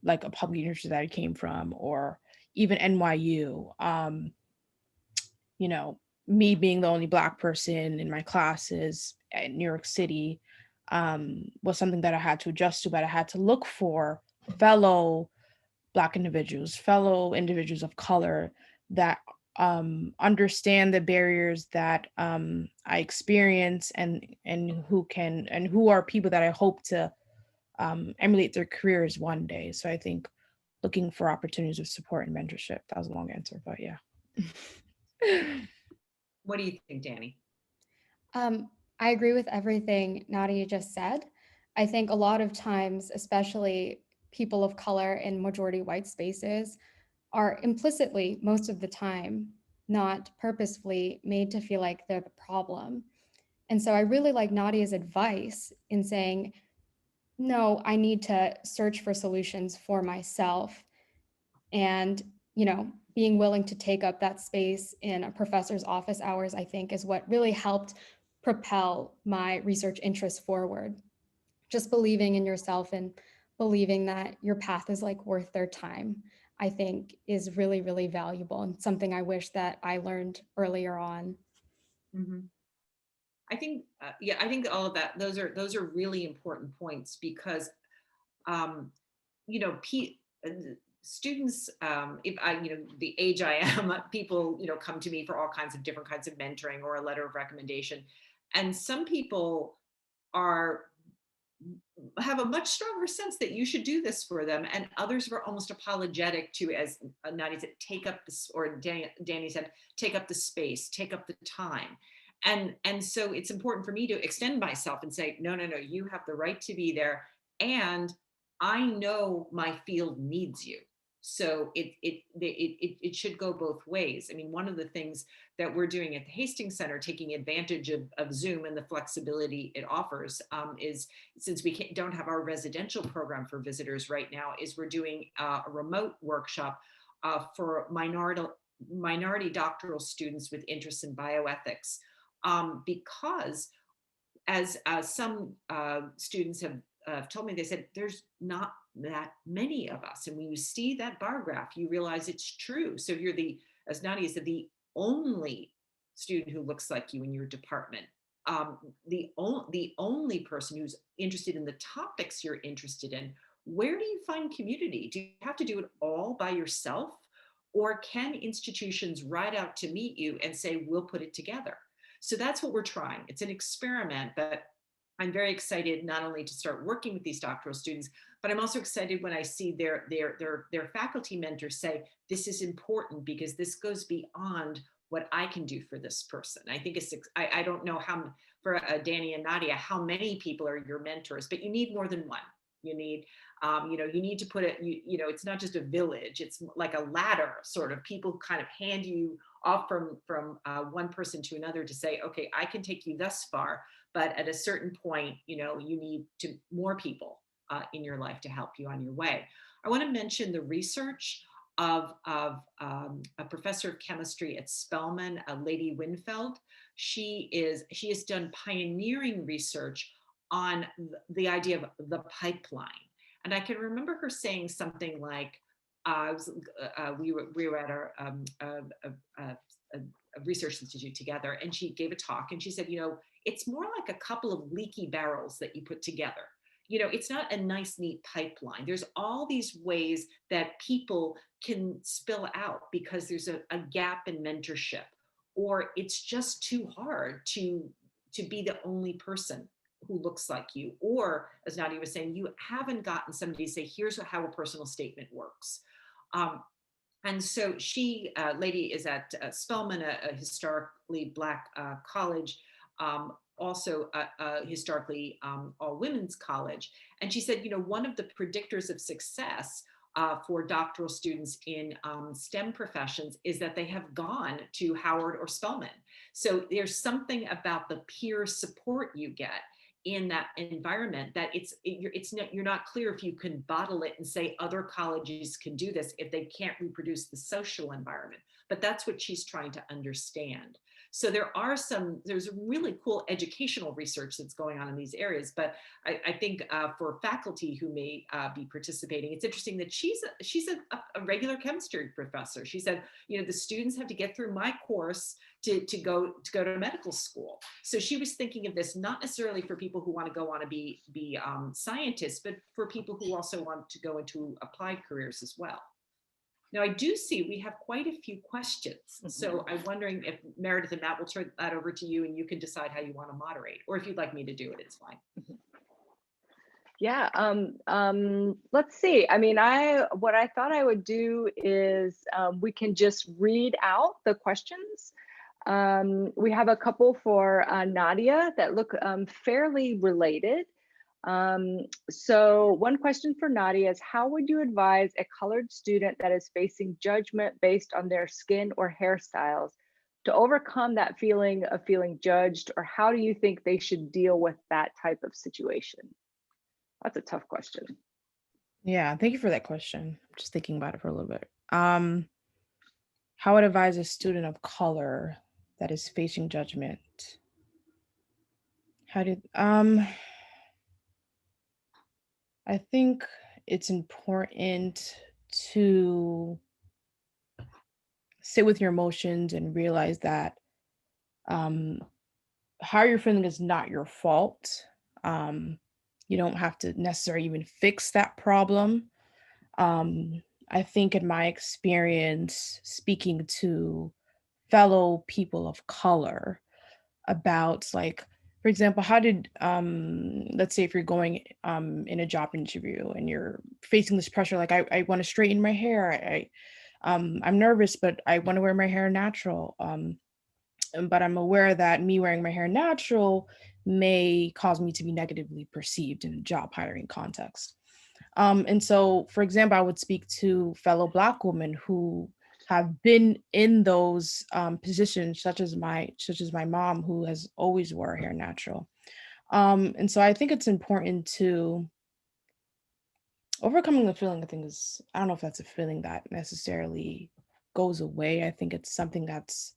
like a public university that I came from, or even NYU. You know, me being the only Black person in my classes in New York City was something that I had to adjust to, but I had to look for fellow Black individuals, fellow individuals of color that understand the barriers that I experience, and who are people that I hope to emulate their careers one day. So I think looking for opportunities of support and mentorship. That was a long answer, but yeah. What do you think, Danny? I agree with everything Nadia just said. I think a lot of times, especially people of color in majority white spaces, are implicitly, most of the time, not purposefully made to feel like they're the problem. And so I really like Nadia's advice in saying, no, I need to search for solutions for myself. And, being willing to take up that space in a professor's office hours, I think, is what really helped propel my research interests forward. Just believing in yourself and believing that your path is like worth their time, I think is really, really valuable, and something I wish that I learned earlier on. Mm-hmm. I think, yeah, I think all of that, those are really important points because, um, you know, students, if I, the age I am, people, come to me for all kinds of different kinds of mentoring or a letter of recommendation. And some people are have a much stronger sense that you should do this for them, and others were almost apologetic to, as Nadia said, take up this, or Danny said, take up the space, take up the time. And so it's important for me to extend myself and say, no, no, no, you have the right to be there, and I know my field needs you. So it should go both ways. I mean, one of the things that we're doing at the Hastings Center, taking advantage of Zoom and the flexibility it offers, is, since we don't have our residential program for visitors right now, is we're doing a remote workshop for minority doctoral students with interests in bioethics, because as some students have told me, they said there's not that many of us, and when you see that bar graph, you realize it's true. So you're the, as Nadia said, the only student who looks like you in your department, the only person who's interested in the topics you're interested in. Where do you find community? Do you have to do it all by yourself, or can institutions ride out to meet you and say, we'll put it together? So that's what we're trying. It's an experiment, but I'm very excited not only to start working with these doctoral students, but I'm also excited when I see their faculty mentors say, this is important because this goes beyond what I can do for this person. I think I don't know how, for Danny and Nadia, how many people are your mentors, but you need more than one. You need, you need to put it, it's not just a village, it's like a ladder sort of. People kind of hand you off from one person to another to say, okay, I can take you thus far, but at a certain point, you need to more people in your life to help you on your way. I want to mention the research of a professor of chemistry at Spelman, Lady Winfeld. She has done pioneering research on the idea of the pipeline. And I can remember her saying something like, we were at a research institute together, and she gave a talk, and she said, it's more like a couple of leaky barrels that you put together. It's not a nice, neat pipeline. There's all these ways that people can spill out because there's a gap in mentorship, or it's just too hard to be the only person who looks like you. Or, as Nadia was saying, you haven't gotten somebody to say, here's how a personal statement works. And so she, lady, is at Spelman, a historically Black college, also a historically all women's college. And she said, one of the predictors of success for doctoral students in STEM professions is that they have gone to Howard or Spelman. So there's something about the peer support you get in that environment that you're not clear if you can bottle it and say other colleges can do this if they can't reproduce the social environment. But that's what she's trying to understand. So there's really cool educational research that's going on in these areas. But I think for faculty who may be participating, it's interesting that she's a regular chemistry professor. She said, the students have to get through my course to go to medical school. So she was thinking of this not necessarily for people who want to go on to be scientists, but for people who also want to go into applied careers as well. Now, I do see we have quite a few questions. Mm-hmm. So I'm wondering if Meredith and Matt will turn that over to you, and you can decide how you want to moderate, or if you'd like me to do it, it's fine. Mm-hmm. Yeah, let's see. I mean, what I thought I would do is we can just read out the questions. We have a couple for Nadia that look fairly related. So one question for Nadia is, how would you advise a colored student that is facing judgment based on their skin or hairstyles to overcome that feeling of feeling judged, or how do you think they should deal with that type of situation? That's a tough question. Yeah, thank you for that question. I'm just thinking about it for a little bit. How would I advise a student of color that is facing judgment? I think it's important to sit with your emotions and realize that how you're feeling is not your fault. You don't have to necessarily even fix that problem. I think in my experience speaking to fellow people of color about, like, for example, how did let's say if you're going in a job interview and you're facing this pressure, like I want to straighten my hair, I'm nervous, but I want to wear my hair natural, but I'm aware that me wearing my hair natural may cause me to be negatively perceived in a job hiring context. And so, for example, I would speak to fellow Black women who have been in those positions, such as my mom, who has always wore her hair natural. And so I think it's important to overcoming the feeling. I don't know if that's a feeling that necessarily goes away. I think it's something that's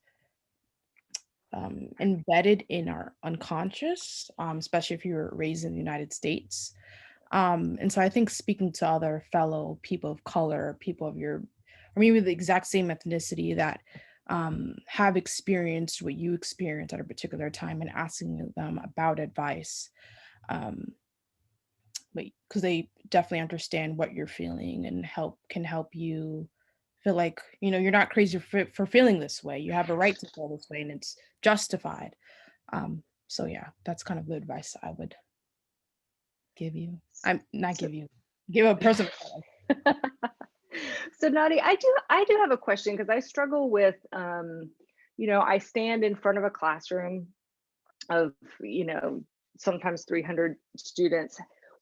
embedded in our unconscious, especially if you were raised in the United States. And so I think speaking to other fellow people of color, people of your, or maybe the exact same ethnicity that have experienced what you experienced at a particular time, and asking them about advice, but because they definitely understand what you're feeling and can help you feel like, you're not crazy for feeling this way. You have a right to feel this way, and it's justified. So yeah, that's kind of the advice I would give you. Give a person. So Nadia, I do have a question, because I struggle with, I stand in front of a classroom of, sometimes 300 students.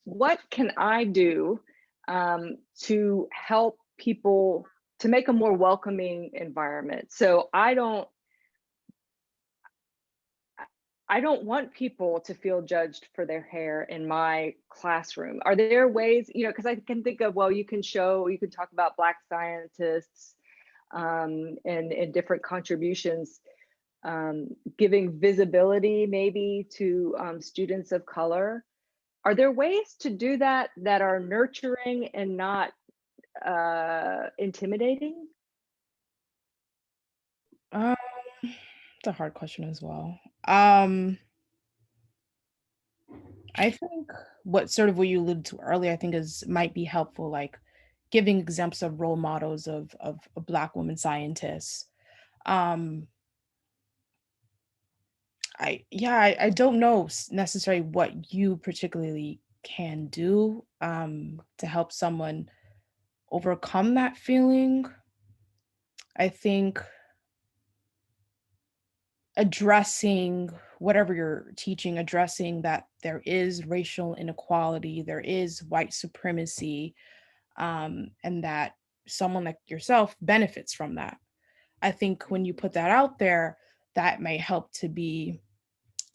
what can I do to help people to make a more welcoming environment? So I don't want people to feel judged for their hair in my classroom. Are there ways, because I can think of, well, you can talk about Black scientists and different contributions, giving visibility maybe to students of color. Are there ways to do that that are nurturing and not intimidating? It's a hard question as well. I think what you alluded to earlier, I think might be helpful, like giving examples of role models of Black women scientists. Um, I don't know necessarily what you particularly can do to help someone overcome that feeling. I think addressing whatever you're teaching, addressing that there is racial inequality, there is white supremacy, and that someone like yourself benefits from that. I think when you put that out there, that may help to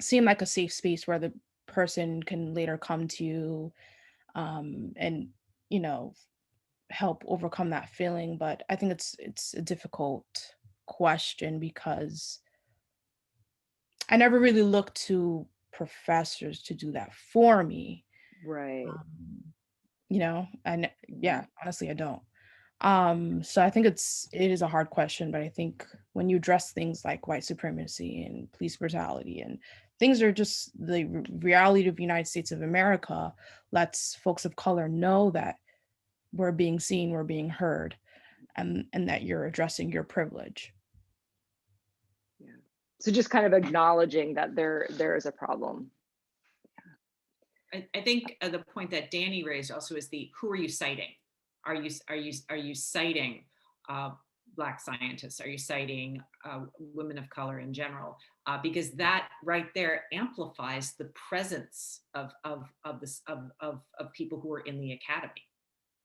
seem like a safe space where the person can later come to you and you know help overcome that feeling. But I think it's a difficult question because I never really looked to professors to do that for me. Right. And yeah, honestly, I don't. So I think it is a hard question, but I think when you address things like white supremacy and police brutality and things are just the reality of the United States of America, lets folks of color know that we're being seen, we're being heard, and that you're addressing your privilege. Yeah. So just kind of acknowledging that there is a problem. I think the point that Danny raised also is who are you citing? Are you citing Black scientists? Are you citing women of color in general? Because that right there amplifies the presence of people who are in the academy,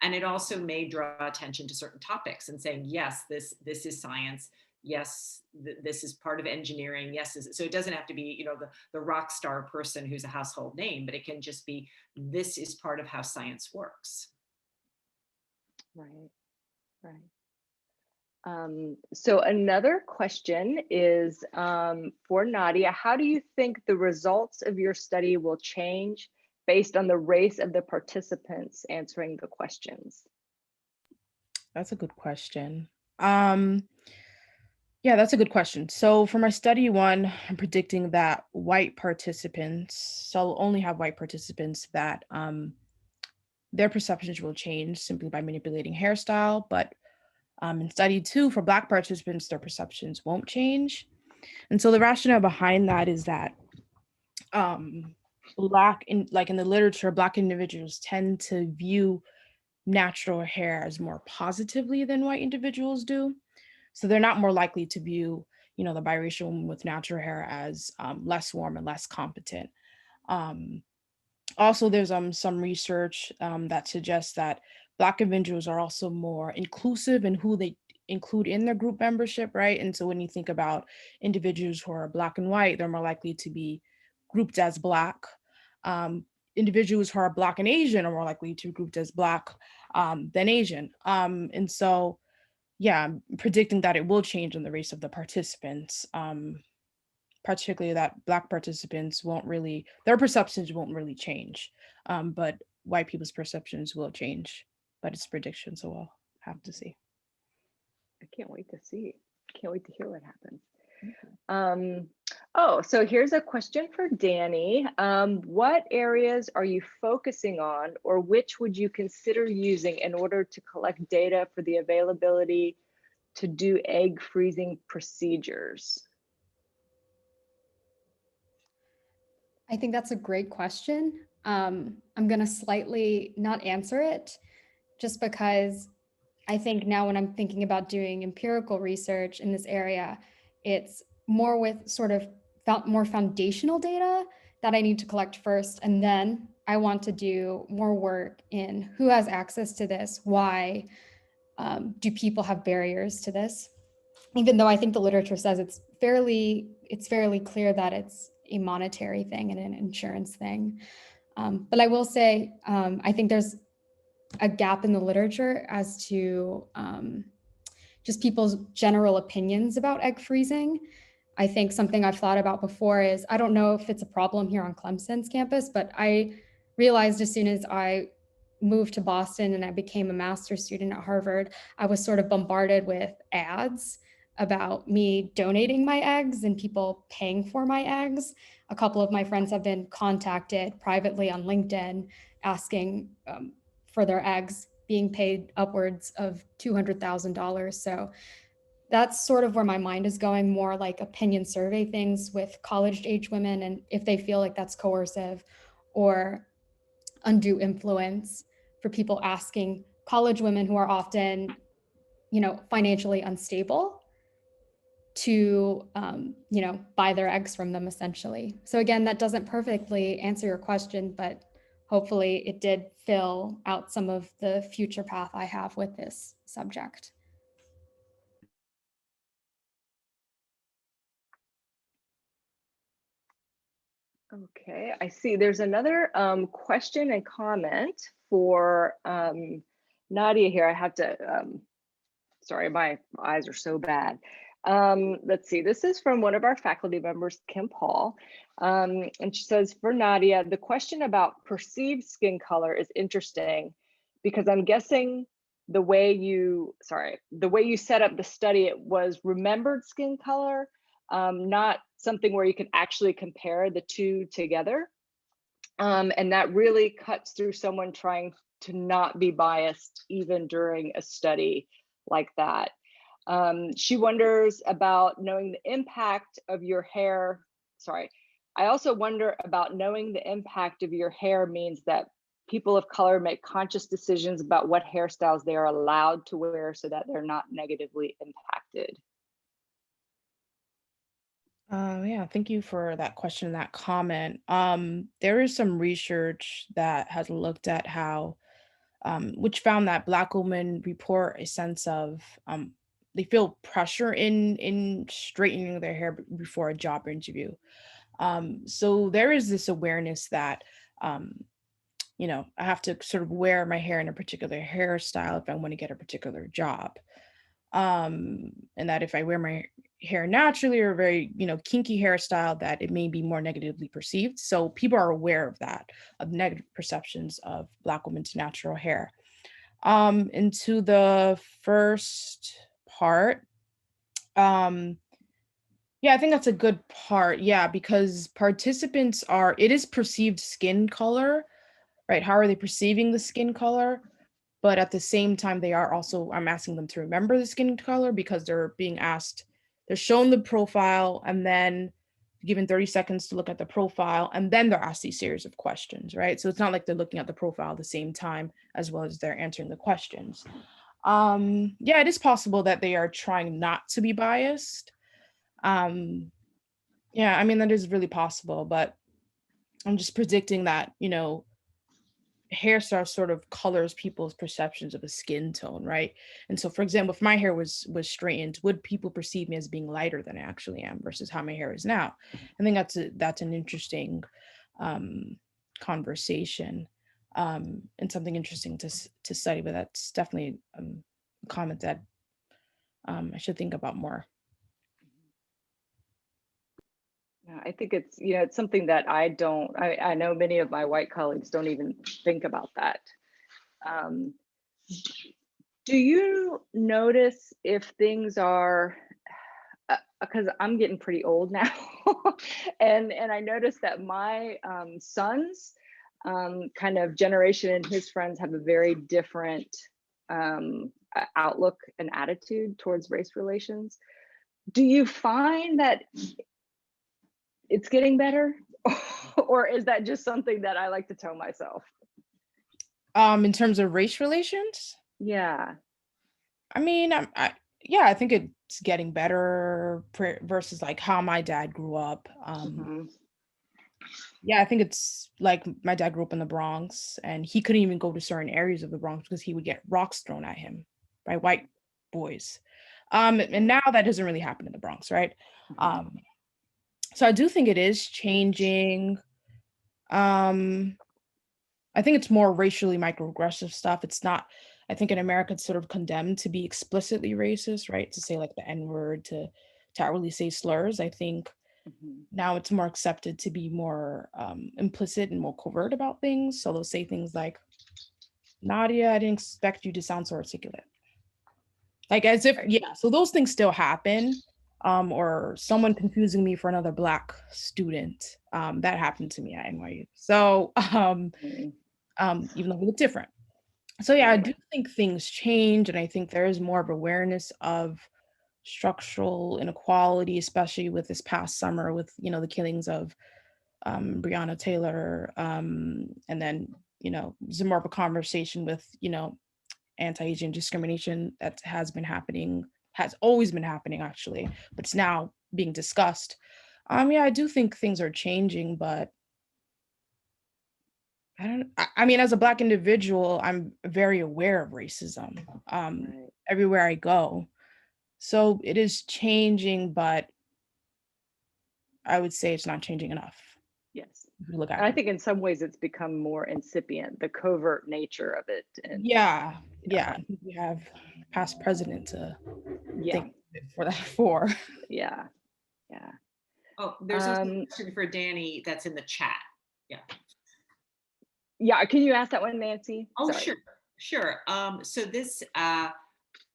and it also may draw attention to certain topics and saying, yes, this is science. Yes, this is part of engineering. Yes, so it doesn't have to be, the rock star person who's a household name, but it can just be, this is part of how science works. Right. So another question is for Nadia. How do you think the results of your study will change based on the race of the participants answering the questions? That's a good question. Yeah, that's a good question. So for my study one, I'm predicting that white participants, so I'll only have white participants that their perceptions will change simply by manipulating hairstyle. But in study two, for Black participants, their perceptions won't change. And so the rationale behind that is that in the literature, Black individuals tend to view natural hair as more positively than white individuals do. So they're not more likely to view, the biracial woman with natural hair as less warm and less competent. Also, there's some research that suggests that Black individuals are also more inclusive in who they include in their group membership, right? And so when you think about individuals who are Black and white, they're more likely to be grouped as Black. Individuals who are Black and Asian are more likely to be grouped as Black than Asian. And so, yeah, I'm predicting that it will change in the race of the participants, particularly that Black participants their perceptions won't really change, but white people's perceptions will change. But it's prediction, so we'll have to see. I can't wait to see. Can't wait to hear what happens. So here's a question for Danny. What areas are you focusing on, or which would you consider using in order to collect data for the availability to do egg freezing procedures? I think that's a great question. I'm going to slightly not answer it just because I think now when I'm thinking about doing empirical research in this area, it's more with sort of more foundational data that I need to collect first, and then I want to do more work in who has access to this, why do people have barriers to this, even though I think the literature says it's fairly clear that it's a monetary thing and an insurance thing. But I will say, I think there's a gap in the literature as to just people's general opinions about egg freezing. I think something I've thought about before is, I don't know if it's a problem here on Clemson's campus, but I realized as soon as I moved to Boston and I became a master's student at Harvard, I was sort of bombarded with ads about me donating my eggs and people paying for my eggs. A couple of my friends have been contacted privately on LinkedIn asking for their eggs, being paid upwards of $200,000. So that's sort of where my mind is going, more like opinion survey things with college-age women, and if they feel like that's coercive or undue influence for people asking college women who are often, financially unstable to, buy their eggs from them, essentially. So again, that doesn't perfectly answer your question, but hopefully it did fill out some of the future path I have with this subject. Okay, I see there's another question and comment for Nadia here. I have to, sorry, my eyes are so bad. Let's see, this is from one of our faculty members, Kim Paul. And she says, for Nadia, the question about perceived skin color is interesting because I'm guessing the way you set up the study, it was remembered skin color, not something where you can actually compare the two together. And that really cuts through someone trying to not be biased even during a study like that. She wonders about knowing the impact of your hair. Sorry, I also wonder about knowing the impact of your hair means that people of color make conscious decisions about what hairstyles they are allowed to wear so that they're not negatively impacted. Yeah, thank you for that question and that comment. There is some research that has looked at how, which found that Black women report a sense of they feel pressure in straightening their hair before a job interview. So there is this awareness that I have to sort of wear my hair in a particular hairstyle if I want to get a particular job. And that if I wear my hair naturally or very, kinky hairstyle, that it may be more negatively perceived. So people are aware of that, of negative perceptions of Black women's natural hair. Into the first part, yeah, I think that's a good part. Yeah, because it is perceived skin color, right? How are they perceiving the skin color? But at the same time, I'm asking them to remember the skin color because they're shown the profile and then given 30 seconds to look at the profile, and then they're asked these series of questions, right? So it's not like they're looking at the profile at the same time as well as they're answering the questions. Yeah, it is possible that they are trying not to be biased. Yeah, I mean, that is really possible, but I'm just predicting that, hairstyle sort of colors people's perceptions of a skin tone, right? And so, for example, if my hair was straightened, would people perceive me as being lighter than I actually am versus how my hair is now? I think that's an interesting conversation and something interesting to study. But that's definitely a comment that I should think about more. Yeah, I think it's something that I know many of my white colleagues don't even think about that. Do you notice if things are, because I'm getting pretty old now, and I noticed that my son's kind of generation and his friends have a very different outlook and attitude towards race relations. Do you find that it's getting better, or is that just something that I like to tell myself? In terms of race relations? Yeah. I mean, I think it's getting better versus like how my dad grew up. Yeah, I think it's like my dad grew up in the Bronx and he couldn't even go to certain areas of the Bronx because he would get rocks thrown at him by white boys. And now that doesn't really happen in the Bronx, right? Mhm. Um, so I do think it is changing. Um, I think it's more racially microaggressive stuff. It's not, I think in America it's sort of condemned to be explicitly racist, right? To say like the N-word, to really say slurs. I think Mhm. now it's more accepted to be more implicit and more covert about things. So they'll say things like, Nadia, I didn't expect you to sound so articulate. Like as if, Right. yeah, so those things still happen. Or someone confusing me for another Black student. That happened to me at NYU. So Mhm. even though we look different. So yeah, I Right. do think things change, and I think there is more of awareness of structural inequality, especially with this past summer with the killings of Breonna Taylor, and then there's more of a conversation with anti-Asian discrimination that has always been happening actually, but it's now being discussed. Yeah, I do think things are changing, but I mean, as a Black individual, I'm very aware of racism Right. everywhere I go. So it is changing, but I would say it's not changing enough. Yes. If you look And I at think in some ways it's become more incipient, the covert nature of it. And yeah, yeah, yeah. I think we have past president to yeah, thank for that for. yeah, yeah. Oh, there's also Um, a question for Danny that's in the chat. Yeah. yeah, can you ask that one, Nancy? Oh, Sorry. sure, sure. So this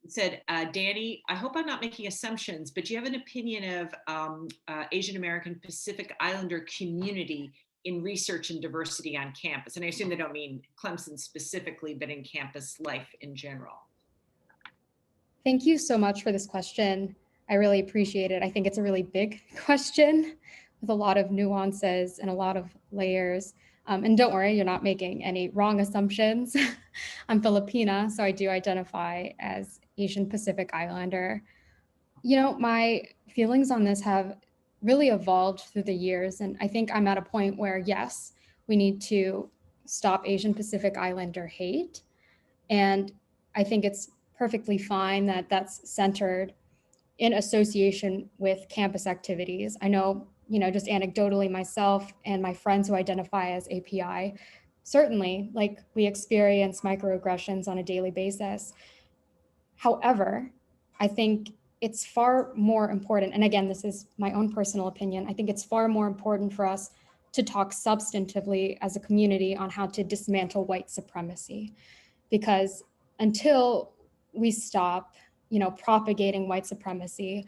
said, Danny, I hope I'm not making assumptions, but do you have an opinion of Asian American Pacific Islander community in research and diversity on campus? And I assume they don't mean Clemson specifically, but in campus life in general. Thank you so much for this question. I really appreciate it. I think it's a really big question with a lot of nuances and a lot of layers. And don't worry, you're not making any wrong assumptions. I'm Filipina, so I do identify as Asian Pacific Islander. My feelings on this have really evolved through the years. And I think I'm at a point where, yes, we need to stop Asian Pacific Islander hate. And I think it's perfectly fine that that's centered in association with campus activities. I know, just anecdotally myself and my friends who identify as API, certainly like we experience microaggressions on a daily basis. However, I think it's far more important, and again, this is my own personal opinion, I think it's far more important for us to talk substantively as a community on how to dismantle white supremacy. Because until we stop, propagating white supremacy,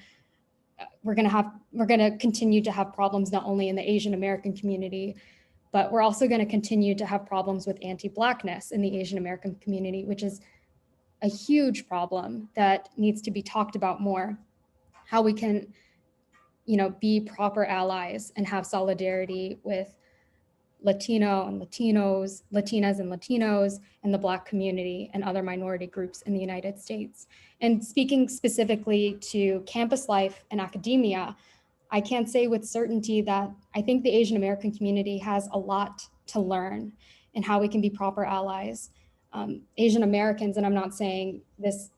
we're going to continue to have problems not only in the Asian American community, but we're also going to continue to have problems with anti-Blackness in the Asian American community, which is a huge problem that needs to be talked about more. How we can, be proper allies and have solidarity with Latino and Latinos, Latinas and Latinos, and the Black community and other minority groups in the United States. And speaking specifically to campus life and academia, I can't say with certainty that I think the Asian American community has a lot to learn in how we can be proper allies. Asian Americans, and I'm not saying this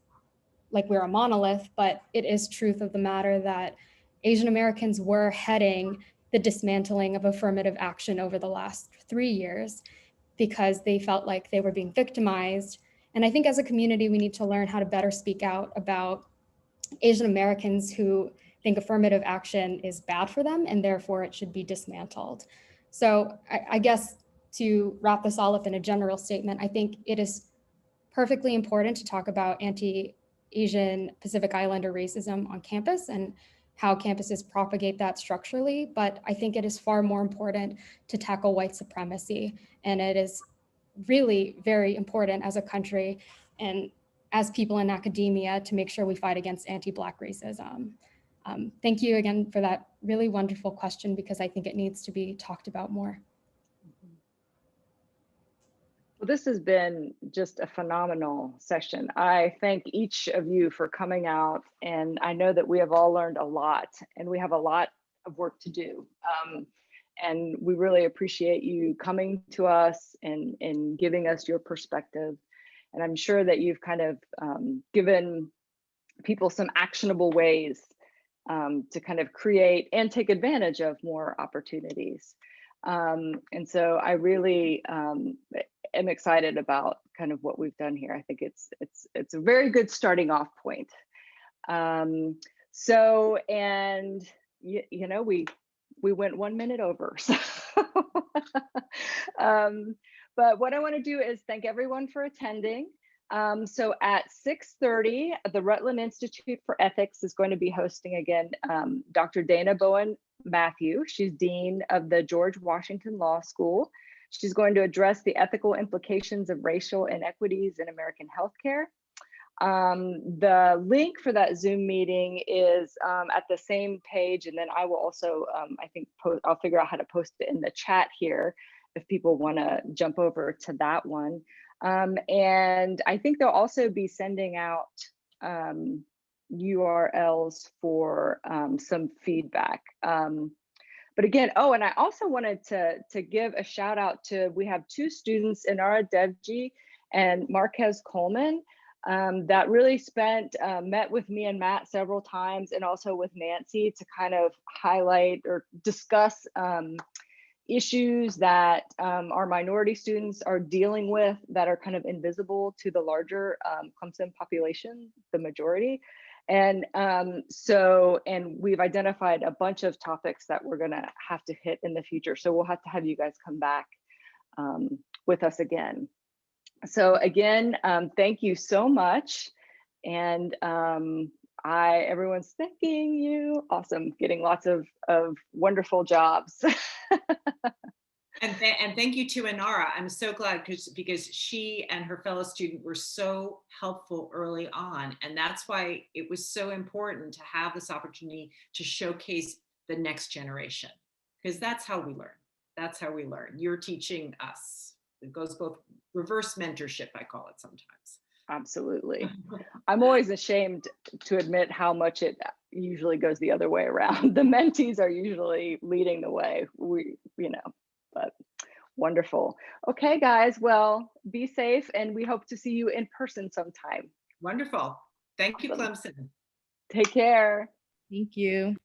like we're a monolith, but it is truth of the matter that Asian Americans were heading the dismantling of affirmative action over the last 3 years because they felt like they were being victimized. And I think as a community, we need to learn how to better speak out about Asian Americans who think affirmative action is bad for them and therefore it should be dismantled. So I guess to wrap this all up in a general statement, I think it is perfectly important to talk about anti-Asian Pacific Islander racism on campus and how campuses propagate that structurally. But I think it is far more important to tackle white supremacy. And it is really very important as a country and as people in academia to make sure we fight against anti-Black racism. Thank you again for that really wonderful question because I think it needs to be talked about more. Well, this has been just a phenomenal session. I thank each of you for coming out, and I know that we have all learned a lot, and we have a lot of work to do. And we really appreciate you coming to us and giving us your perspective. And I'm sure that you've kind of given people some actionable ways to kind of create and take advantage of more opportunities. And so I really am excited about kind of what we've done here. I think it's a very good starting off point. So, and you know, we went 1 minute over. So, but what I want to do is thank everyone for attending. So at 6:30, the Rutland Institute for Ethics is going to be hosting again Dr. Dana Bowen Matthew. She's Dean of the George Washington Law School. She's going to address the ethical implications of racial inequities in American healthcare. The link for that Zoom meeting is at the same page, and then I will also, I think, I'll figure out how to post it in the chat here if people want to jump over to that one. And I think they'll also be sending out URLs for some feedback. But again, oh, and I also wanted to give a shout out to, we have 2 students, Inara Devji and Marquez Coleman, that really met with me and Matt several times, and also with Nancy, to kind of highlight or discuss issues that our minority students are dealing with that are kind of invisible to the larger Clemson population, the majority. And so we've identified a bunch of topics that we're gonna have to hit in the future. So we'll have to have you guys come back with us again. So again, thank you so much. And everyone's thanking you. Awesome, getting lots of wonderful jobs. And thank you to Inara. I'm so glad because she and her fellow student were so helpful early on. And that's why it was so important to have this opportunity to showcase the next generation, because that's how we learn. That's how we learn. You're teaching us. It goes both reverse mentorship, I call it sometimes. Absolutely. I'm always ashamed to admit how much it usually goes the other way around. The mentees are usually leading the way, but wonderful. Okay, guys, well, be safe, and we hope to see you in person sometime. Wonderful. Thank you, Awesome. Clemson. Take care. Thank you.